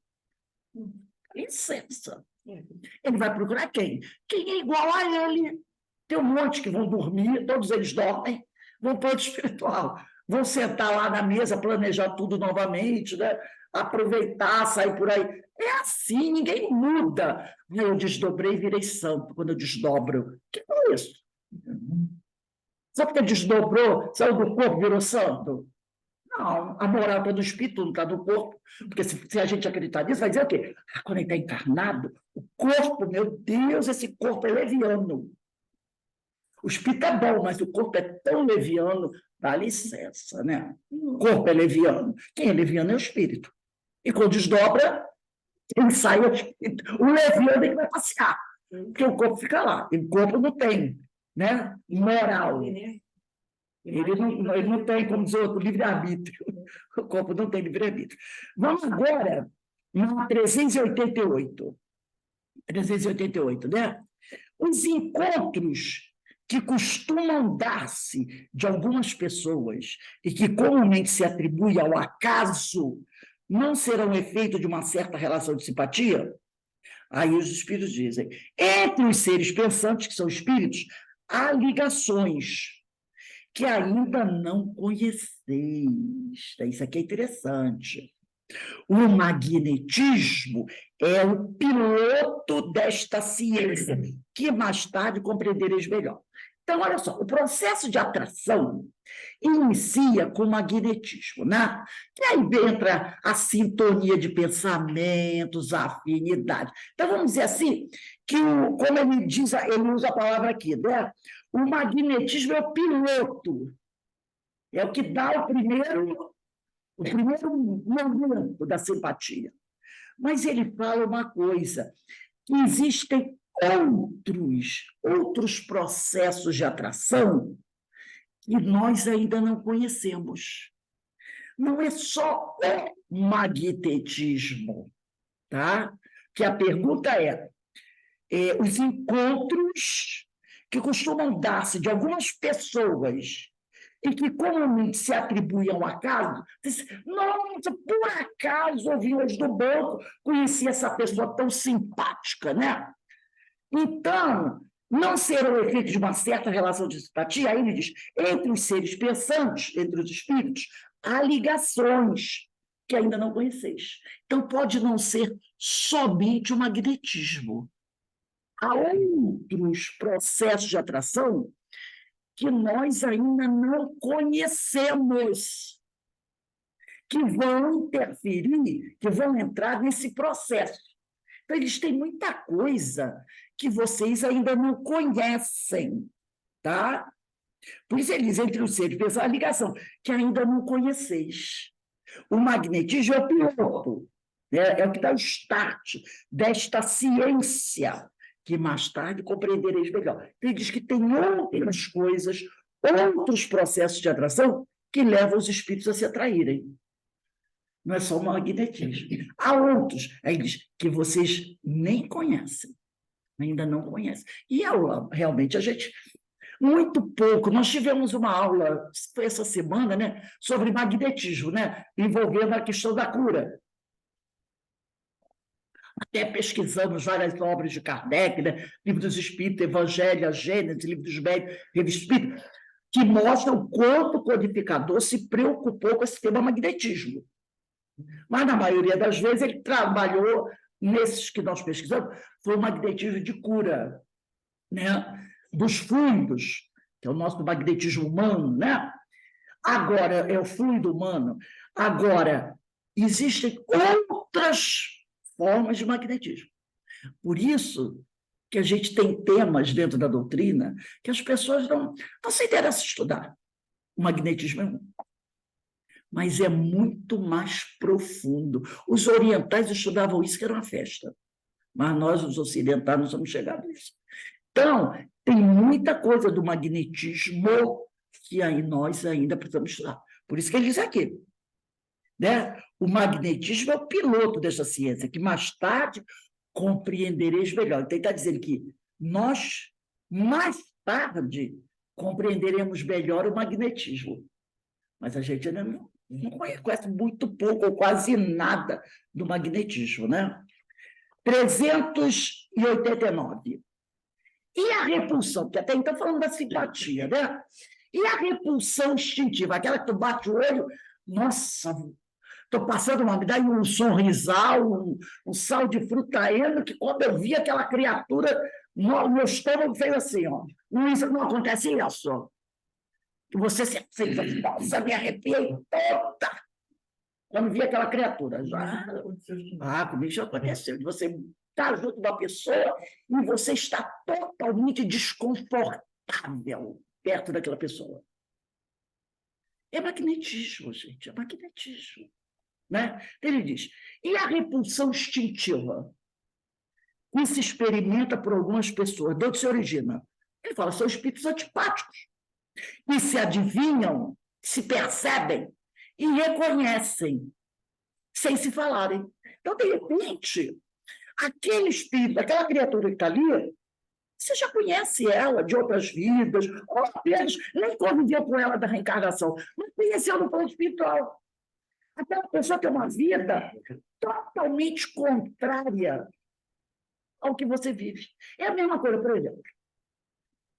Licença. Ele vai procurar quem? Quem é igual a ele. Tem um monte que vão dormir, todos eles dormem, vão para o espiritual. Vão sentar lá na mesa, planejar tudo novamente, né? Aproveitar, sair por aí. É assim, ninguém muda. Eu desdobrei e virei santo quando eu desdobro. Que é isso? Só porque desdobrou, saiu do corpo, virou santo? Não, a moral está do espírito, não está do corpo. Porque se a gente acreditar nisso, vai dizer o quê? Quando ele está encarnado, o corpo, meu Deus, esse corpo é leviano. O espírito é bom, mas o corpo é tão leviano, dá licença, né? O corpo é leviano. Quem é leviano é o espírito. E quando desdobra, ele sai o espírito. O leviano é que vai passear, porque o corpo fica lá. E o corpo não tem, né? Moral. Ele não tem, como dizer outro, livre-arbítrio. O corpo não tem livre-arbítrio. Vamos agora na 388. 388, né? Os encontros que costumam dar-se de algumas pessoas e que comumente se atribui ao acaso, não serão efeito de uma certa relação de simpatia? Aí os espíritos dizem, entre os seres pensantes, que são espíritos, há ligações que ainda não conheceis. Isso aqui é interessante. O magnetismo é o piloto desta ciência, que mais tarde compreendereis melhor. Então, olha só, o processo de atração inicia com o magnetismo, né? E aí entra a sintonia de pensamentos, a afinidade. Então, vamos dizer assim, que, como ele diz, ele usa a palavra aqui, né? O magnetismo é o piloto, é o que dá o primeiro momento da simpatia. Mas ele fala uma coisa, que existem outros processos de atração que nós ainda não conhecemos. Não é só o magnetismo, tá? Que a pergunta os encontros que costumam dar-se de algumas pessoas e que comumente se atribuem ao acaso, diz, nossa, por acaso eu vim hoje do banco, conheci essa pessoa tão simpática, né? Então, não será o efeito de uma certa relação de simpatia, aí ele diz, entre os seres pensantes, entre os espíritos, há ligações que ainda não conheceis. Então, pode não ser somente o magnetismo. Há outros processos de atração que nós ainda não conhecemos, que vão interferir, que vão entrar nesse processo. Então, eles têm muita coisa que vocês ainda não conhecem, tá? Por isso eles, entre os seres, pensam a ligação, que ainda não conheceis. O magnetismo é o piloto, né? É o que dá o start desta ciência, que mais tarde compreendereis melhor. Ele diz que tem outras coisas, outros processos de atração que levam os espíritos a se atraírem. Não é só o magnetismo. Há outros, aí diz, que vocês nem conhecem, ainda não conhecem. E aula, realmente, a gente, muito pouco, nós tivemos uma aula, foi essa semana, né, sobre magnetismo, né, envolvendo a questão da cura. Até pesquisamos várias obras de Kardec, né, Livro dos Espíritos, Evangelho, a Gênesis, Livro dos Médiuns, Revista Espírita, que mostram o quanto o codificador se preocupou com esse tema magnetismo. Mas, na maioria das vezes, ele trabalhou, nesses que nós pesquisamos, foi o magnetismo de cura, né? Dos fluidos, que é o nosso magnetismo humano, né? Agora, é o fluido humano. Agora, existem outras formas de magnetismo. Por isso que a gente tem temas dentro da doutrina que as pessoas não se interessam em estudar. O magnetismo é um. Mas é muito mais profundo. Os orientais estudavam isso, que era uma festa, mas nós, os ocidentais, não somos chegados a isso. Então, tem muita coisa do magnetismo que aí nós ainda precisamos estudar. Por isso que ele diz aqui, né? O magnetismo é o piloto dessa ciência, que mais tarde compreendereis melhor. Então, ele está dizendo que nós, mais tarde, compreenderemos melhor o magnetismo. Mas a gente ainda não conhece muito pouco ou quase nada do magnetismo, né? 389. E a repulsão, que até então falando da simpatia, né? E a repulsão instintiva, aquela que tu bate o olho, nossa, estou passando uma, me dá um sorrisal, um sal de fruta, que quando eu vi aquela criatura, meu estômago fez assim, ó. Não acontece isso. Que você se nossa, me arrepiei toda quando vi aquela criatura. Comigo já aconteceu. De você estar junto da pessoa e você está totalmente desconfortável perto daquela pessoa. É magnetismo, gente, é magnetismo. Né? Ele diz, e a repulsão instintiva? Que se experimenta por algumas pessoas, de onde se origina? Ele fala, são espíritos antipáticos. E se adivinham, se percebem e reconhecem, sem se falarem. Então, de repente, aquele espírito, aquela criatura que está ali, você já conhece ela de outras vidas, ou apenas nem conviveu com ela da reencarnação, mas conheceu no plano espiritual. Aquela pessoa tem uma vida totalmente contrária ao que você vive. É a mesma coisa, por exemplo.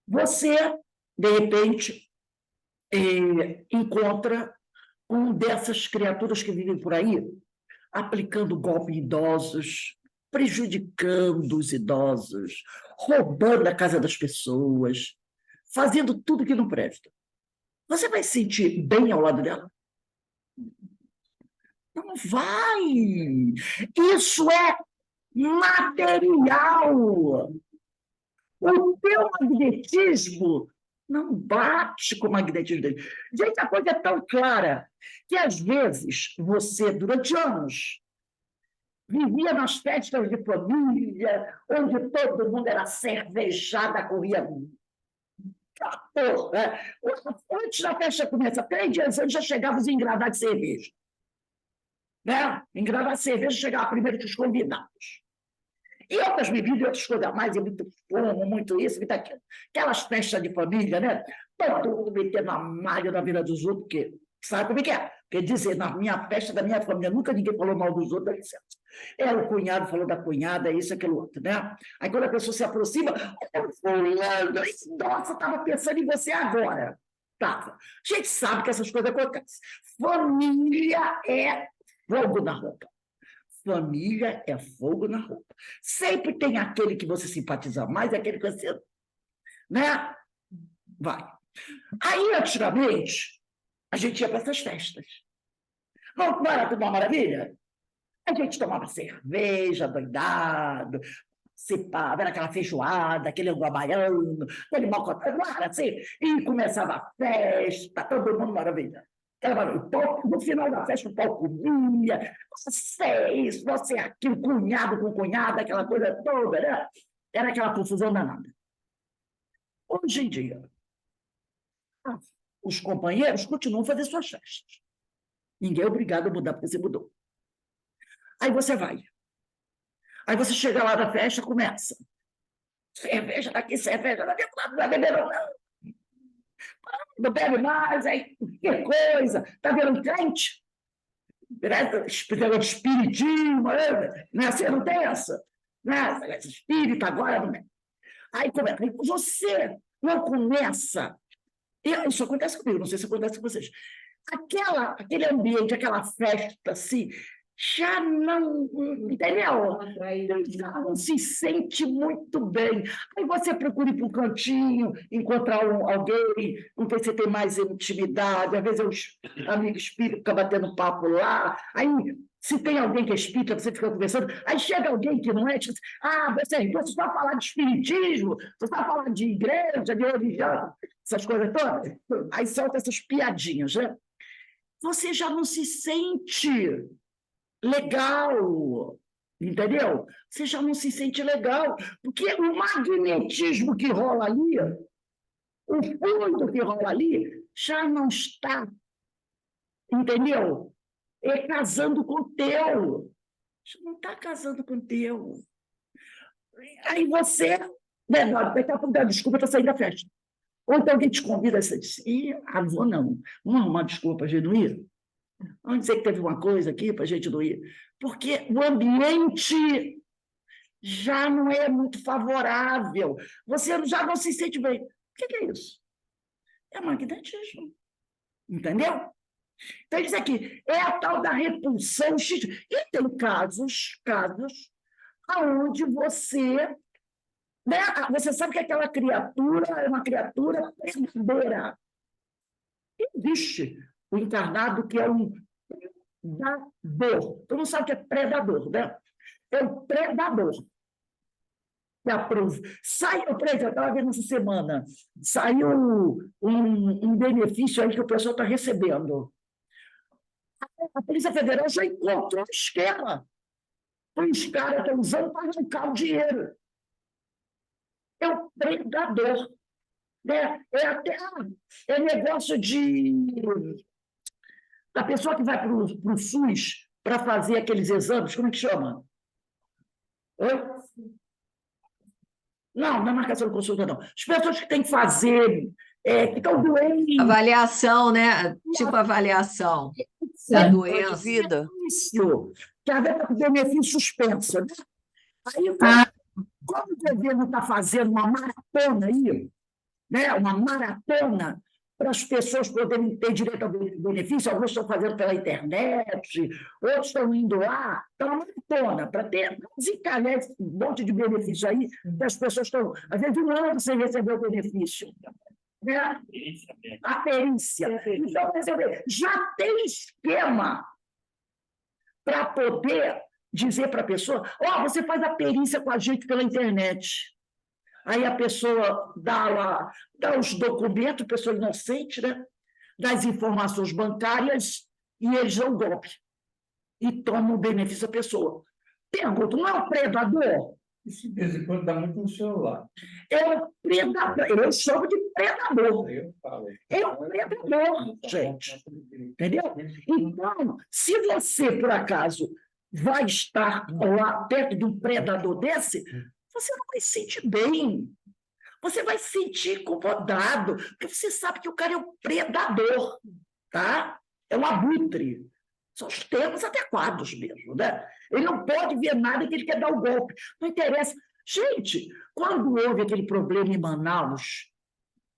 Você, de repente, encontra um dessas criaturas que vivem por aí, aplicando golpe em idosos, prejudicando os idosos, roubando a casa das pessoas, fazendo tudo que não presta. Você vai se sentir bem ao lado dela? Não vai! Isso é material! O teu magnetismo não bate com o magnetismo dele. Gente, a coisa é tão clara que, às vezes, você, durante anos, vivia nas festas de família, onde todo mundo era cervejada, corria porra. Antes da festa começar, 3 dias antes, já chegava os engradados de cerveja. Né? Engravar cerveja chegava primeiro que os convidados. E outras bebidas e outras coisas mais, e muito fumo, muito isso, muito aquilo. Aquelas festas de família, né? Todo mundo metendo a malha na vida dos outros, porque sabe como é que é? Quer dizer, na minha festa da minha família, nunca ninguém falou mal dos outros, dá licença. É o cunhado falou da cunhada, isso, aquilo outro, né? Aí quando a pessoa se aproxima, fulano, nossa, estava pensando em você agora. Tava. A gente sabe que essas coisas acontecem. Família é fogo na roupa. Família é fogo na roupa. Sempre tem aquele que você simpatiza mais, aquele que você... Né? Vai. Aí, antigamente, a gente ia para essas festas. Não era tudo uma maravilha? A gente tomava cerveja, doidado, participava, era aquela feijoada, aquele angu baiano, aquele mocotão, não era assim? E começava a festa, todo mundo maravilha. No final da festa, o pau comia, você isso, você aquilo, cunhado com cunhada, aquela coisa toda, né? Era aquela confusão danada. Hoje em dia, os companheiros continuam fazendo suas festas. Ninguém é obrigado a mudar porque você mudou. Aí você vai. Aí você chega lá na festa, começa. Cerveja daqui, cerveja daqui, não vai beber não. Não bebe mais, aí, que coisa, tá vendo crente? Espiritismo, né? Você não tem essa? Né? Espírito agora não é. Aí começa, você não começa, isso acontece comigo, não sei se acontece com vocês, aquele ambiente, aquela festa assim, já não, entendeu? Já não se sente muito bem. Aí você procura ir para um cantinho, encontrar alguém com quem você tem mais intimidade, às vezes é um amigo espírita que fica batendo papo lá, aí se tem alguém que é espírita, você fica conversando, aí chega alguém que não é, tipo, você está falando de espiritismo, você está falando de igreja, de religião, essas coisas todas, aí solta essas piadinhas, né? Você já não se sente legal, entendeu? Você já não se sente legal, porque o magnetismo que rola ali, o fluido que rola ali, já não está, entendeu? É casando com o teu. Já não está casando com o teu. Aí você, daqui a pouco dá desculpa, estou saindo da festa. Ou então alguém te convida, você diz, vou não. Vamos arrumar desculpa para a gente não ir? Vamos dizer que teve uma coisa aqui para a gente não ir. Porque o ambiente já não é muito favorável. Você já não se sente bem. O que é isso? É magnetismo. Entendeu? Então, diz aqui, é a tal da repulsão X. E tem casos onde você... Né, você sabe que aquela criatura é uma criatura predadora. Existe o encarnado que é um predador. Tu não sabe o que é predador, né? É o predador. Saiu, por exemplo, eu estava vendo essa semana, saiu um benefício aí que o pessoal está recebendo. A Polícia Federal já encontrou o esquema. Os caras estão usando para arrancar o dinheiro. É o predador. Né? É negócio da pessoa que vai para o SUS para fazer aqueles exames, como é que chama? Oi? Não é marcação de consulta, não. As pessoas que têm que fazer, que estão doentes. Avaliação, né? Tipo avaliação da doença. De vida. Que às vezes é benefício suspenso. Né? Aí, como o governo está fazendo uma maratona aí, né? Uma maratona para as pessoas poderem ter direito ao benefício, alguns estão fazendo pela internet, outros estão indo lá, estão maratona, para ter, desencalhar esse monte de benefício aí, que as pessoas estão, às vezes, um ano sem receber o benefício. Né? A perícia. Então, já tem esquema para poder dizer para a pessoa, você faz a perícia com a gente pela internet. Aí a pessoa dá os documentos, pessoa inocente, né? Dá as informações bancárias e eles dão golpe. E tomam o benefício da pessoa. Pergunto, não é um predador? Isso de vez em quando dá muito no celular. É um predador. Eu chamo de predador. Eu falo. É um predador, gente. Entendeu? Então, se você, por acaso, vai estar lá perto de um predador desse, você não vai se sentir bem. Você vai se sentir incomodado, porque você sabe que o cara é um predador, tá? É um abutre. São os termos adequados mesmo, né? Ele não pode ver nada que ele quer dar o golpe. Não interessa. Gente, quando houve aquele problema em Manaus,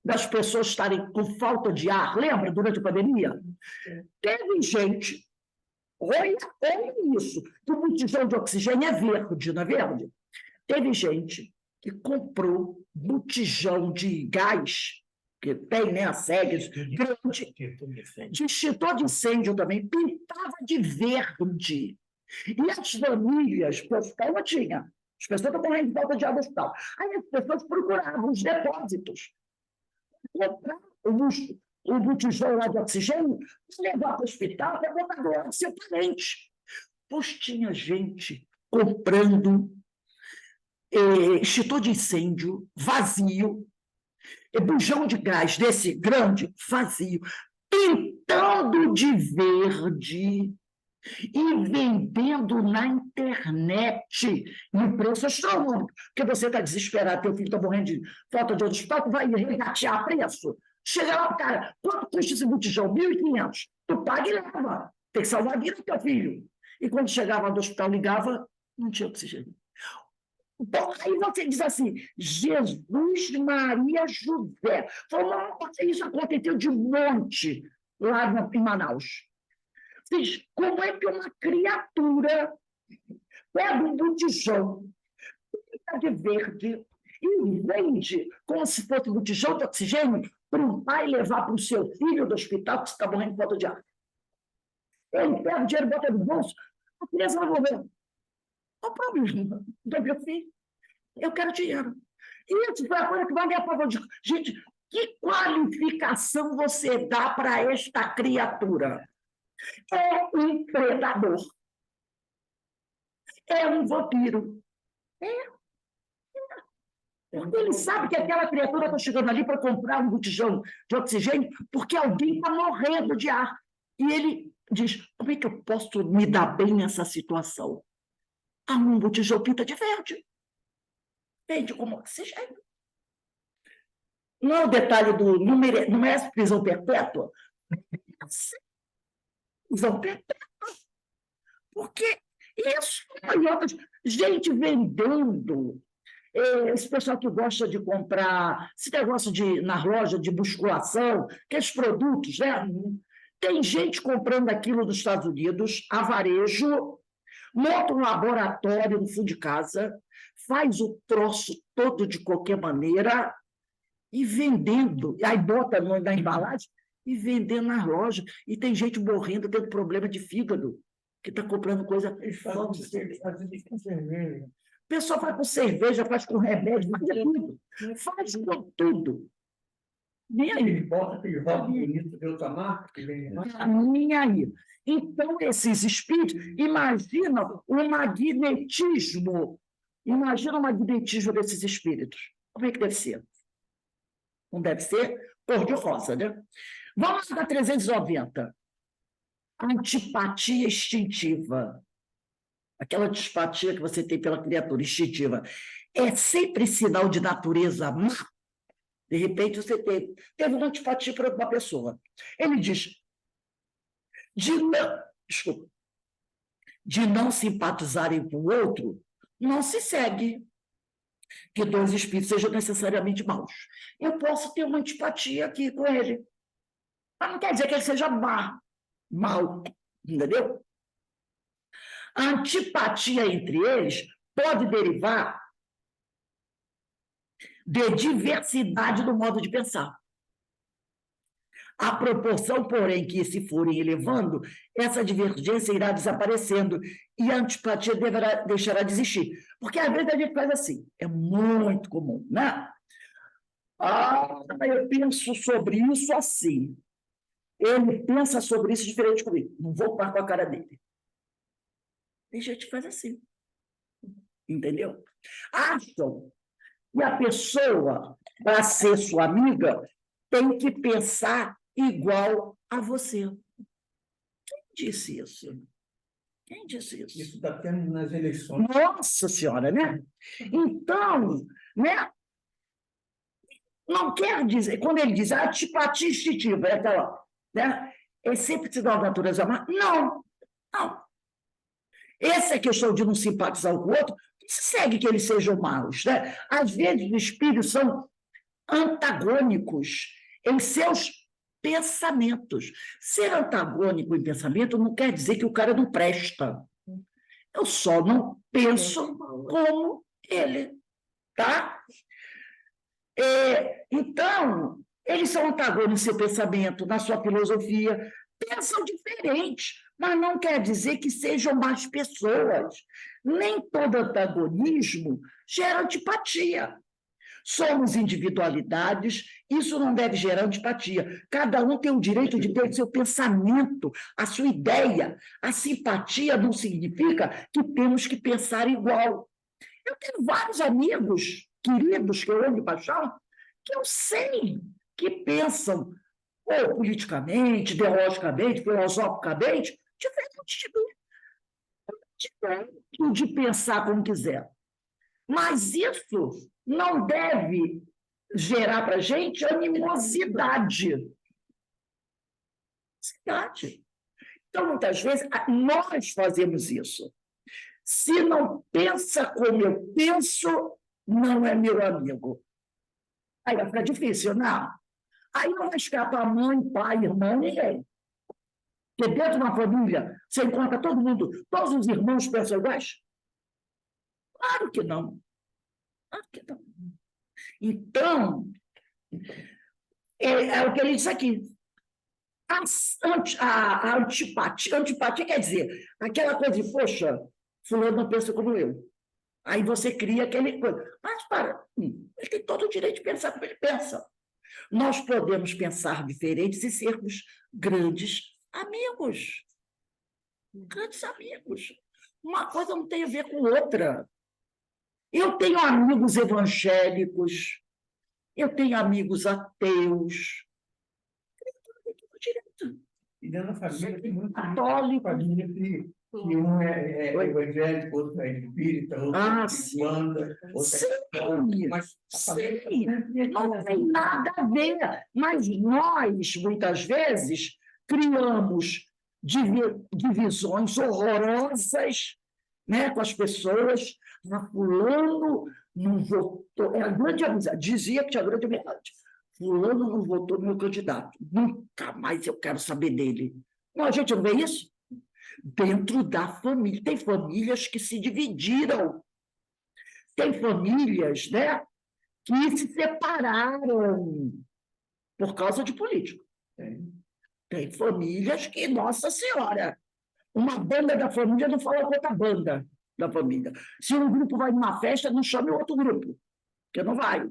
das pessoas estarem com falta de ar, lembra, durante a pandemia? Teve gente, olha isso, que o botijão de oxigênio é verde, não é verde? Teve gente que comprou botijão de gás, que tem, né, a SEG, grande, de extintor de incêndio também, pintava de verde. E as famílias, porque o hospital não tinha, as pessoas estão morrendo de falta de água no hospital. Aí as pessoas procuravam os depósitos, compravam o botijão lá de oxigênio, levar para o hospital para botar agora seu parente. Pois tinha gente comprando extintor de incêndio vazio, bujão de gás desse grande vazio, pintando de verde e vendendo na internet em preço astronômico, porque você está desesperado, teu filho está morrendo de falta de hospital, tu vai regatear preço. Chega lá, cara, quanto custa esse botijão? 1.500. Tu paga e leva. Tem que salvar a vida do teu filho. E quando chegava do hospital, ligava, não tinha oxigênio. Então, aí você diz assim, Jesus, Maria, José. Falou, isso aconteceu de monte lá em Manaus. Como é que uma criatura pega um botijão de verde e vende como se fosse um botijão de oxigênio para um pai levar para o seu filho do hospital que está morrendo de falta de ar? Ele pega o dinheiro e bota no bolso, a criança vai morrer. Qual o problema do meu filho? Eu quero dinheiro. Isso foi a coisa que vai me aprovar. Gente, que qualificação você dá para esta criatura? É um predador. É um vampiro. Ele sabe que aquela criatura está chegando ali para comprar um botijão de oxigênio porque alguém está morrendo de ar. E ele diz, como é que eu posso me dar bem nessa situação? Um botijão pinta de verde. Vende como oxigênio. Não é o detalhe do número, não é prisão perpétua? Prisão perpétua. Porque isso e outras. Gente vendendo. Esse pessoal que gosta de comprar, esse negócio na loja de musculação, aqueles produtos, né? Tem gente comprando aquilo dos Estados Unidos, a varejo, monta um laboratório no fundo de casa, faz o troço todo de qualquer maneira e vendendo, aí bota na embalagem e vendendo nas lojas. E tem gente morrendo, tendo problema de fígado, que está comprando coisa. O pessoal faz com cerveja, faz com remédio, faz tudo. Faz com tudo. Nem aí. Bota aquele rótulo bonito de outra marca que vem Nem aí. Então, esses espíritos, imagina o magnetismo. Imagina o magnetismo desses espíritos. Como é que deve ser? Não deve ser cor-de-rosa, né? Vamos para 390. Antipatia instintiva. Aquela antipatia que você tem pela criatura instintiva. É sempre sinal de natureza má. De repente, você teve uma antipatia para uma pessoa. Ele diz, de não simpatizarem com o outro, não se segue que dois espíritos sejam necessariamente maus. Eu posso ter uma antipatia aqui com ele. Mas não quer dizer que ele seja mal, entendeu? A antipatia entre eles pode derivar de diversidade do modo de pensar. À proporção, porém, que se forem elevando, essa divergência irá desaparecendo e a antipatia deixará de existir. Porque, às vezes, a gente faz assim, é muito comum, né? Eu penso sobre isso assim. Ele pensa sobre isso diferente comigo. Não vou par com a cara dele. Tem gente que faz assim. Entendeu? Acham que a pessoa, para ser sua amiga, tem que pensar igual a você. Quem disse isso? Quem disse isso? Isso está tendo nas eleições. Nossa Senhora, né? Então, né? Não quer dizer, quando ele diz antipatia instintiva, é aquela, né? É sempre se dá a natureza má. Não. Essa é a questão de não simpatizar com o outro, segue que eles sejam maus, né? Às vezes, os espíritos são antagônicos em seus pensamentos. Ser antagônico em pensamento não quer dizer que o cara não presta. Eu só não penso como ele, tá? Então, eles são antagônicos em seu pensamento, na sua filosofia, pensam diferente, mas não quer dizer que sejam más pessoas. Nem todo antagonismo gera antipatia. Somos individualidades, isso não deve gerar antipatia. Cada um tem o direito de ter o seu pensamento, a sua ideia. A simpatia não significa que temos que pensar igual. Eu tenho vários amigos queridos que eu amo de paixão, que eu sei que pensam ou politicamente, ideologicamente, filosoficamente, diferente de pensar como quiser. Mas isso não deve gerar para a gente animosidade. Então, muitas vezes, nós fazemos isso. Se não pensa como eu penso, não é meu amigo. Aí vai ficar difícil, não? Aí não vai escapar mãe, pai, irmão, ninguém. Porque dentro de uma família, você encontra todo mundo, todos os irmãos pensam iguais? Claro que não. Claro que não. Então, é o que ele diz aqui. A antipatia quer dizer aquela coisa de, poxa, fulano não pensa como eu. Aí você cria aquele coisa. Mas, ele tem todo o direito de pensar como ele pensa. Nós podemos pensar diferentes e sermos grandes amigos. Grandes amigos. Uma coisa não tem a ver com outra. Eu tenho amigos evangélicos, eu tenho amigos ateus. E dentro da família tem muito Católico. família que um é evangélico, outro é espírita, outro é banda, outro Sim, mas sim, não tem nada a ver. Mas nós, muitas vezes, criamos divisões horrorosas, né, com as pessoas. Fulano não votou. É a grande amizade. Dizia que tinha grande amizade. Fulano não votou no meu candidato. Nunca mais eu quero saber dele. Não, a gente não vê isso? Dentro da família. Tem famílias que se dividiram. Tem famílias, né, que se separaram por causa de político. Tem famílias que, Nossa Senhora, uma banda da família não fala com outra banda da família. Se um grupo vai numa festa, não chame o outro grupo, porque não vai.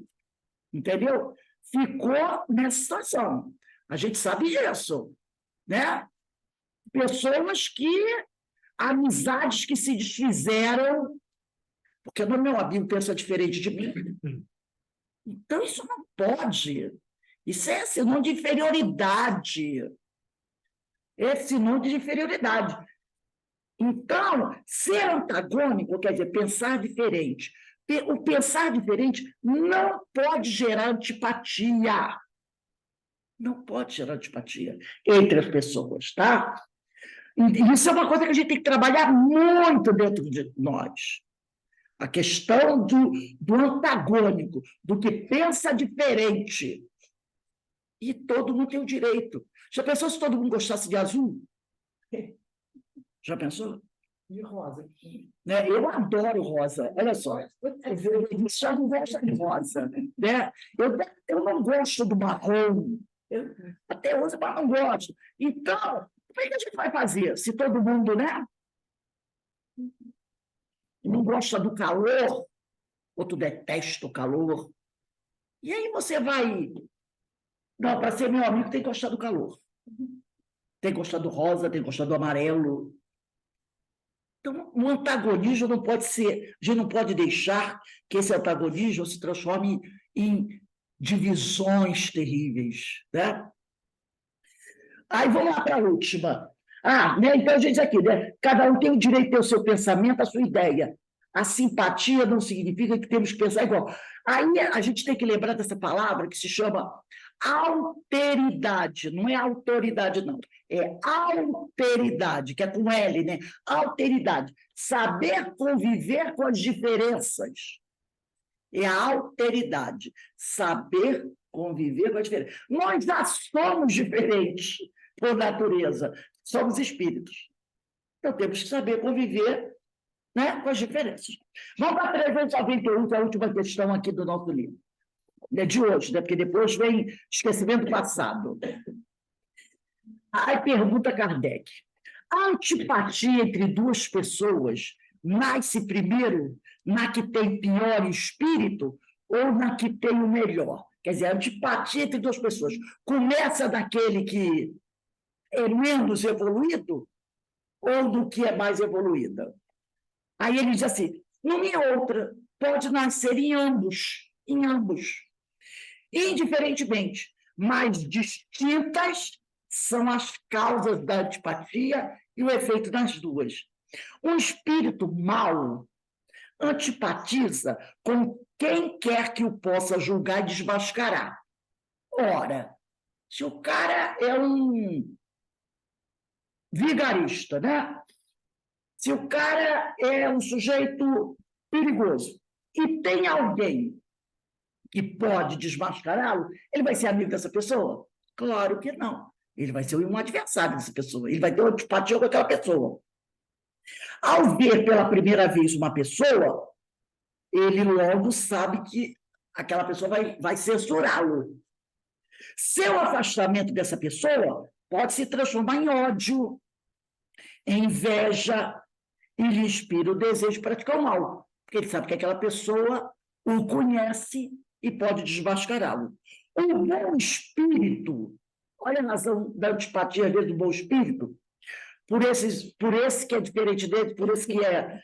Entendeu? Ficou nessa situação. A gente sabe disso, né? Pessoas que, amizades que se desfizeram, porque o meu amigo pensa diferente de mim. Então, isso não pode. Isso é sinônimo de inferioridade. É sinônimo de inferioridade. Então, ser antagônico quer dizer pensar diferente. O pensar diferente não pode gerar antipatia. Não pode gerar antipatia entre as pessoas, tá? E isso é uma coisa que a gente tem que trabalhar muito dentro de nós. A questão do antagônico, do que pensa diferente. E todo mundo tem o direito. Já pensou se todo mundo gostasse de azul? Já pensou? De rosa. Né? Eu adoro rosa, olha só. Eu só não gosto de rosa. Né? Eu não gosto do marrom. Até hoje, mas não gosto. Então, como é que a gente vai fazer? Se todo mundo, né? Não gosta do calor, outro detesta o calor. E aí você vai. Não, para ser meu amigo tem que gostar do calor. Tem que gostar do rosa, tem que gostar do amarelo. Então, o antagonismo não pode ser. A gente não pode deixar que esse antagonismo se transforme em divisões terríveis. Né? Aí vamos lá para a última. Né? Então a gente diz aqui, né? Cada um tem o direito de ter o seu pensamento, a sua ideia. A simpatia não significa que temos que pensar igual. Aí a gente tem que lembrar dessa palavra que se chama alteridade. Não é autoridade, não. É alteridade, que é com L, né? Alteridade. Saber conviver com as diferenças. É a alteridade. Saber conviver com as diferenças. Nós já somos diferentes por natureza. Somos espíritos. Então temos que saber conviver, né, com as diferenças. Vamos para 391, que é a última questão aqui do nosso livro. É de hoje, né? Porque depois vem esquecimento passado. Aí pergunta Kardec: a antipatia entre duas pessoas nasce primeiro na que tem pior espírito ou na que tem o melhor? Quer dizer, a antipatia entre duas pessoas começa daquele que é menos evoluído ou do que é mais evoluída? Aí ele diz assim: numa e outra, pode nascer em ambos, indiferentemente, mas distintas são as causas da antipatia e o efeito das duas. Um espírito mau antipatiza com quem quer que o possa julgar e desmascarar. Ora, se o cara é um vigarista, né? Se o cara é um sujeito perigoso e tem alguém que pode desmascará-lo, ele vai ser amigo dessa pessoa? Claro que não. Ele vai ser um adversário dessa pessoa. Ele vai ter uma antipatia com aquela pessoa. Ao ver pela primeira vez uma pessoa, ele logo sabe que aquela pessoa vai censurá-lo. Seu afastamento dessa pessoa pode se transformar em ódio, em inveja, e lhe inspira o desejo de praticar o mal, porque ele sabe que aquela pessoa o conhece e pode desmascará-lo. O bom espírito, olha a razão da antipatia às vezes do bom espírito, por esse que é diferente dele, por esse que é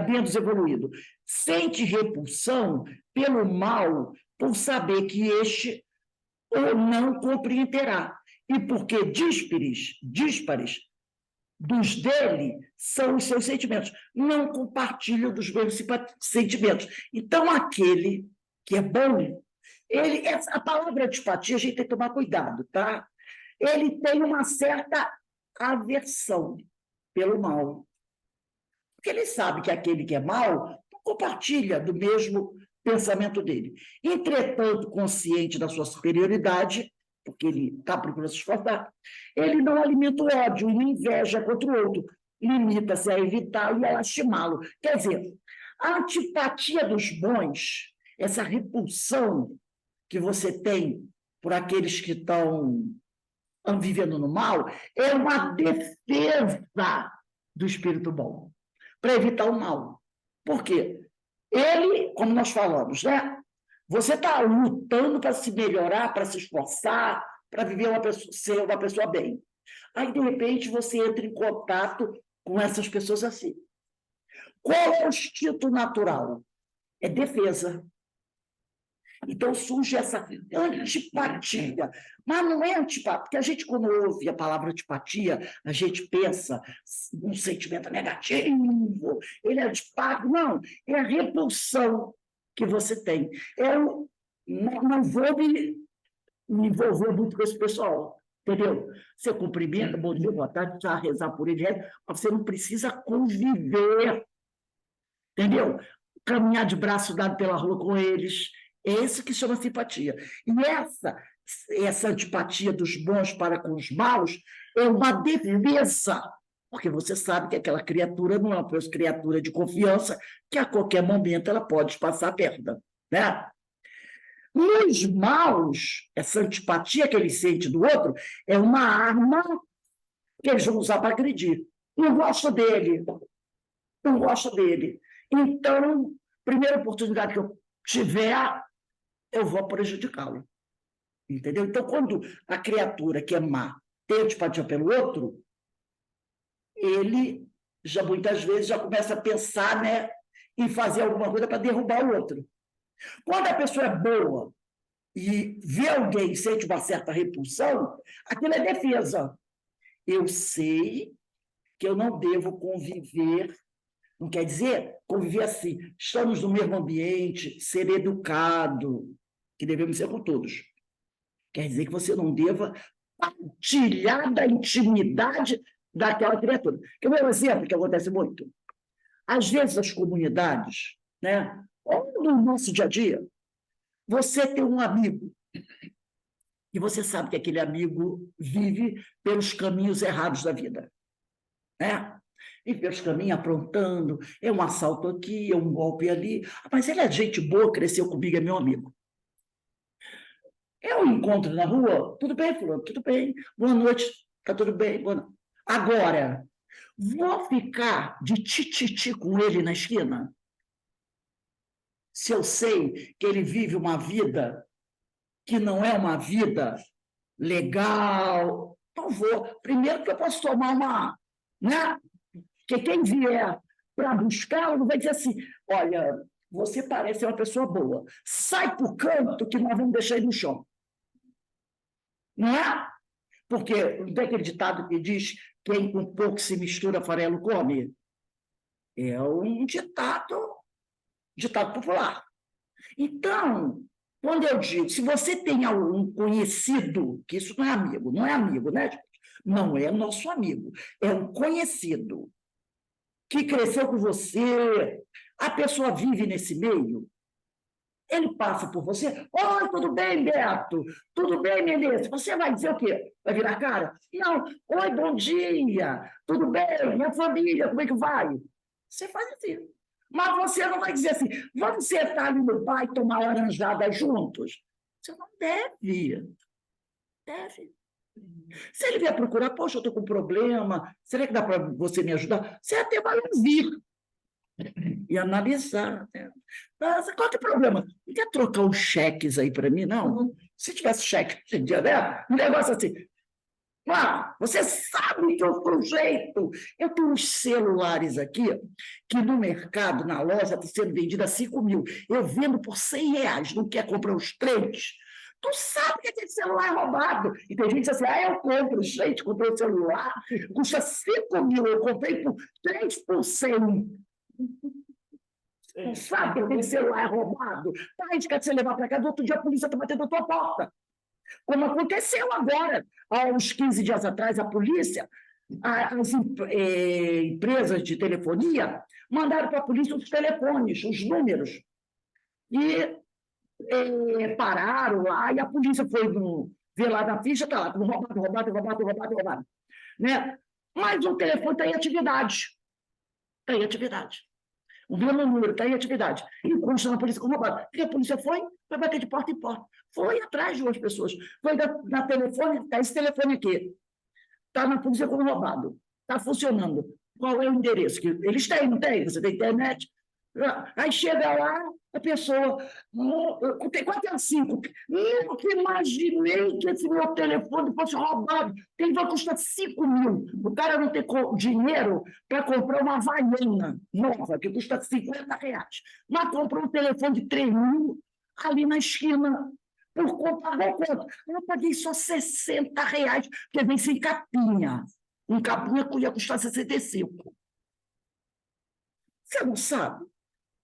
menos evoluído, sente repulsão pelo mal, por saber que este ou não compreenderá, e porque díspares dos dele são os seus sentimentos, não compartilham dos mesmos sentimentos. Então, aquele que é bom, a palavra antipatia, a gente tem que tomar cuidado, tá? Ele tem uma certa aversão pelo mal. Porque ele sabe que aquele que é mal não compartilha do mesmo pensamento dele. Entretanto, consciente da sua superioridade, porque ele está procurando se esforçar, ele não alimenta o ódio e inveja contra o outro, limita-se a evitá-lo e a lastimá-lo. Quer dizer, a antipatia dos bons, essa repulsão que você tem por aqueles que estão vivendo no mal, é uma defesa do espírito bom, para evitar o mal. Por quê? Ele, como nós falamos, né? Você está lutando para se melhorar, para se esforçar, para viver ser uma pessoa bem. Aí, de repente, você entra em contato com essas pessoas assim. Qual é o instinto natural? É defesa. Então surge essa antipatia. Mas não é antipatia, porque a gente, quando ouve a palavra antipatia, a gente pensa num sentimento negativo, ele é antipático. Não, é a repulsão que você tem. Eu não vou me envolver muito com esse pessoal, entendeu? Você cumprimenta, bom dia, boa tarde, precisa rezar por ele, mas você não precisa conviver, entendeu? Caminhar de braço dado pela rua com eles. É isso que chama simpatia. E essa essa antipatia dos bons para com os maus é uma defesa, porque você sabe que aquela criatura não é uma criatura de confiança, que a qualquer momento ela pode passar a perda, né? Nos maus, essa antipatia que ele sente do outro é uma arma que eles vão usar para agredir. Não gosto dele, não gosto dele. Então, primeira oportunidade que eu tiver, eu vou prejudicá-lo. Entendeu? Então, quando a criatura que é má tem antipatia pelo outro, ele já muitas vezes já começa a pensar, né, em fazer alguma coisa para derrubar o outro. Quando a pessoa é boa e vê alguém e sente uma certa repulsão, aquilo é defesa. Eu sei que eu não devo conviver, não quer dizer conviver assim, estamos no mesmo ambiente, ser educado, que devemos ser com todos. Quer dizer que você não deva partilhar da intimidade daquela criatura. Quer ver um exemplo que acontece muito? Às vezes, as comunidades, né, ou no nosso dia a dia, você tem um amigo e você sabe que aquele amigo vive pelos caminhos errados da vida, né? E pelos caminhos aprontando, é um assalto aqui, é um golpe ali, mas ele é gente boa, cresceu comigo, é meu amigo. Eu encontro na rua, tudo bem, fulano, tudo bem, boa noite, tá tudo bem, boa noite. Agora, vou ficar de tititi com ele na esquina? Se eu sei que ele vive uma vida que não é uma vida legal, não vou. Primeiro que eu posso tomar uma, né? Porque quem vier para buscar, vai dizer assim, olha, você parece uma pessoa boa, sai para o canto que nós vamos deixar ele no chão. Não é? Porque não tem aquele ditado que diz quem com pouco se mistura, farelo come? É um ditado popular. Então, quando eu digo, se você tem algum conhecido, que isso não é amigo, né, gente? Não é nosso amigo, é um conhecido que cresceu com você, a pessoa vive nesse meio, ele passa por você, oi, tudo bem, Beto? Tudo bem, Menezes? Você vai dizer o quê? Vai virar a cara? Não, oi, bom dia, tudo bem, minha família, como é que vai? Você faz assim. Mas você não vai dizer assim, vamos sentar ali no bar e tomar laranjada juntos? Você não deve. Deve. Se ele vier procurar, poxa, eu estou com um problema, será que dá para você me ajudar? Você até vai ouvir e analisar. Né? Mas qual que é o problema? Não quer trocar os cheques aí para mim, não? Se tivesse cheque hoje em dia, né? Um negócio assim. Ah, você sabe que eu sou jeito. Eu tenho uns celulares aqui que no mercado, na loja, está sendo vendido a 5 mil. Eu vendo por R$100. Não quer comprar os 3? Tu sabe que aquele celular é roubado. E tem gente que diz assim, eu compro, gente, comprei o celular, custa 5 mil, eu comprei por 3 por 100. Tu sabe que aquele celular é roubado. Tá, a gente quer você levar para casa, outro dia a polícia está batendo na tua porta. Como aconteceu agora, há uns 15 dias atrás, a polícia, as empresas de telefonia, mandaram para a polícia os telefones, os números. E pararam lá, e a polícia foi ver lá na ficha, está lá, roubado. Né? Mas o telefone está em atividade. Está em atividade. O mesmo número está em atividade. E consta na polícia como roubado. E a polícia foi bater de porta em porta. Foi atrás de umas pessoas. Foi na telefone, está esse telefone aqui. Está na polícia como roubado. Está funcionando. Qual é o endereço? Que eles têm, não tem? Você tem internet? Aí chega lá, a pessoa, tem 4 a 5. Nunca imaginei que esse meu telefone fosse roubado. Ele vai custar 5 mil. O cara não tem dinheiro para comprar uma Havaiana nova, que custa R$50. Mas comprou um telefone de 3 mil ali na esquina. Por conta da conta. Eu paguei só R$60, porque vem sem capinha. Um capinha ia custar 65. Você não sabe?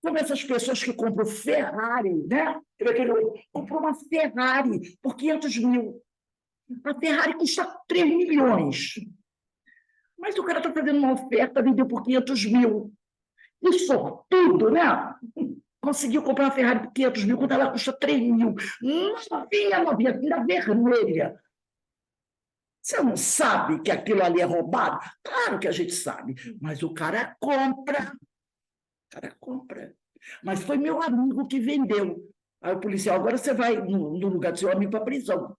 Como essas pessoas que compram Ferrari, né? Comprou uma Ferrari por 500 mil. A Ferrari custa 3 milhões. Mas o cara está fazendo uma oferta, vendeu por 500 mil. E sortudo, né? conseguiu comprar uma Ferrari por 500 mil, quando ela custa 3 mil. Novinha, ainda vermelha. Você não sabe que aquilo ali é roubado? Claro que a gente sabe, mas o cara compra. O cara compra. Mas foi meu amigo que vendeu. Aí o policial, agora você vai no lugar do seu amigo para a prisão.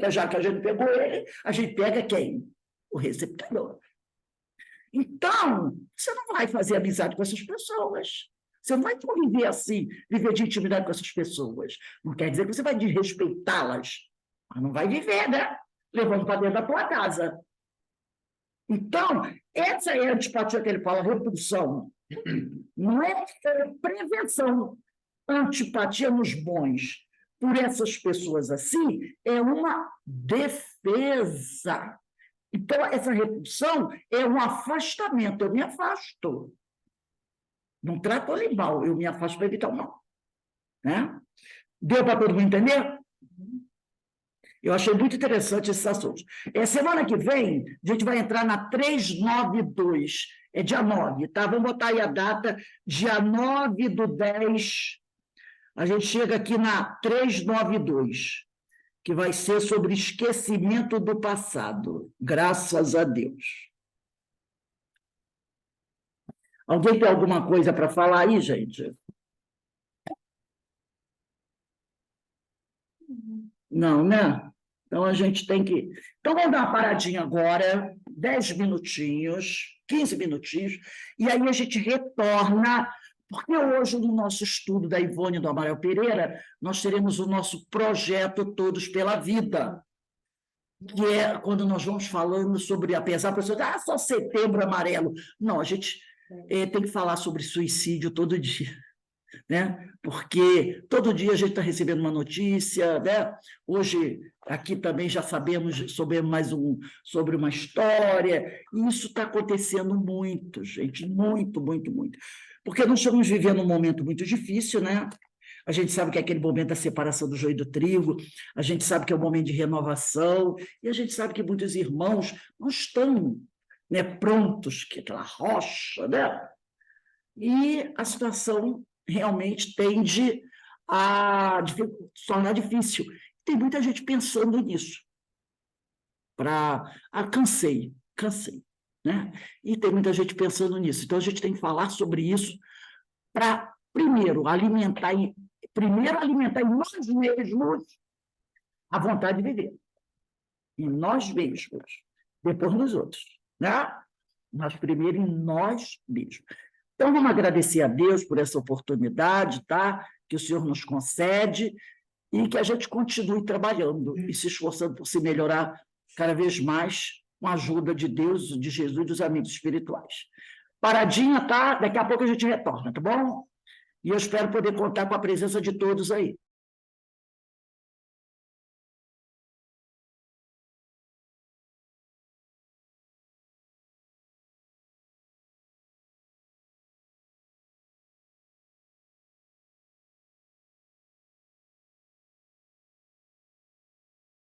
Já que a gente pegou ele, a gente pega quem? O receptador. Então, você não vai fazer amizade com essas pessoas. Você não vai viver assim, viver de intimidade com essas pessoas. Não quer dizer que você vai desrespeitá-las, mas não vai viver, né? Levando para dentro da tua casa. Então, essa é a antipatia que ele fala, repulsão. Não é prevenção. Antipatia nos bons por essas pessoas assim é uma defesa. Então, essa repulsão é um afastamento. Eu me afasto. Não trato ele mal, eu me afasto para evitar o mal. Né? Deu para todo mundo entender? Eu achei muito interessante esses assuntos. Semana que vem, a gente vai entrar na 392. É dia 9, tá? Vamos botar aí a data, dia 9/10. A gente chega aqui na 392, que vai ser sobre esquecimento do passado. Graças a Deus. Alguém tem alguma coisa para falar aí, gente? Não, né? Então, a gente tem que... Então, vamos dar uma paradinha agora, 10 minutinhos, 15 minutinhos, e aí a gente retorna, porque hoje, no nosso estudo da Ivone e do Amaral Pereira, nós teremos o nosso projeto Todos pela Vida, que é quando nós vamos falando sobre, apesar da pessoa só Setembro Amarelo. Não, a gente tem que falar sobre suicídio todo dia. Né? Porque todo dia a gente está recebendo uma notícia, né? Hoje aqui também já soubemos mais sobre uma história, e isso está acontecendo muito, gente, muito, muito, muito. Porque nós estamos vivendo um momento muito difícil, né? A gente sabe que é aquele momento da separação do joio do trigo, a gente sabe que é um momento de renovação, e a gente sabe que muitos irmãos não estão, né, prontos, que é aquela rocha, né? E a situação realmente tende a se tornar difícil. Tem muita gente pensando nisso. Cansei, né? E tem muita gente pensando nisso. Então, a gente tem que falar sobre isso para, primeiro, alimentar em nós mesmos a vontade de viver. Em nós mesmos. Depois nos outros. Né? Mas primeiro em nós mesmos. Então, vamos agradecer a Deus por essa oportunidade, tá? Que o Senhor nos concede e que a gente continue trabalhando e se esforçando por se melhorar cada vez mais com a ajuda de Deus, de Jesus e dos amigos espirituais. Paradinha, tá? Daqui a pouco a gente retorna, tá bom? E eu espero poder contar com a presença de todos aí.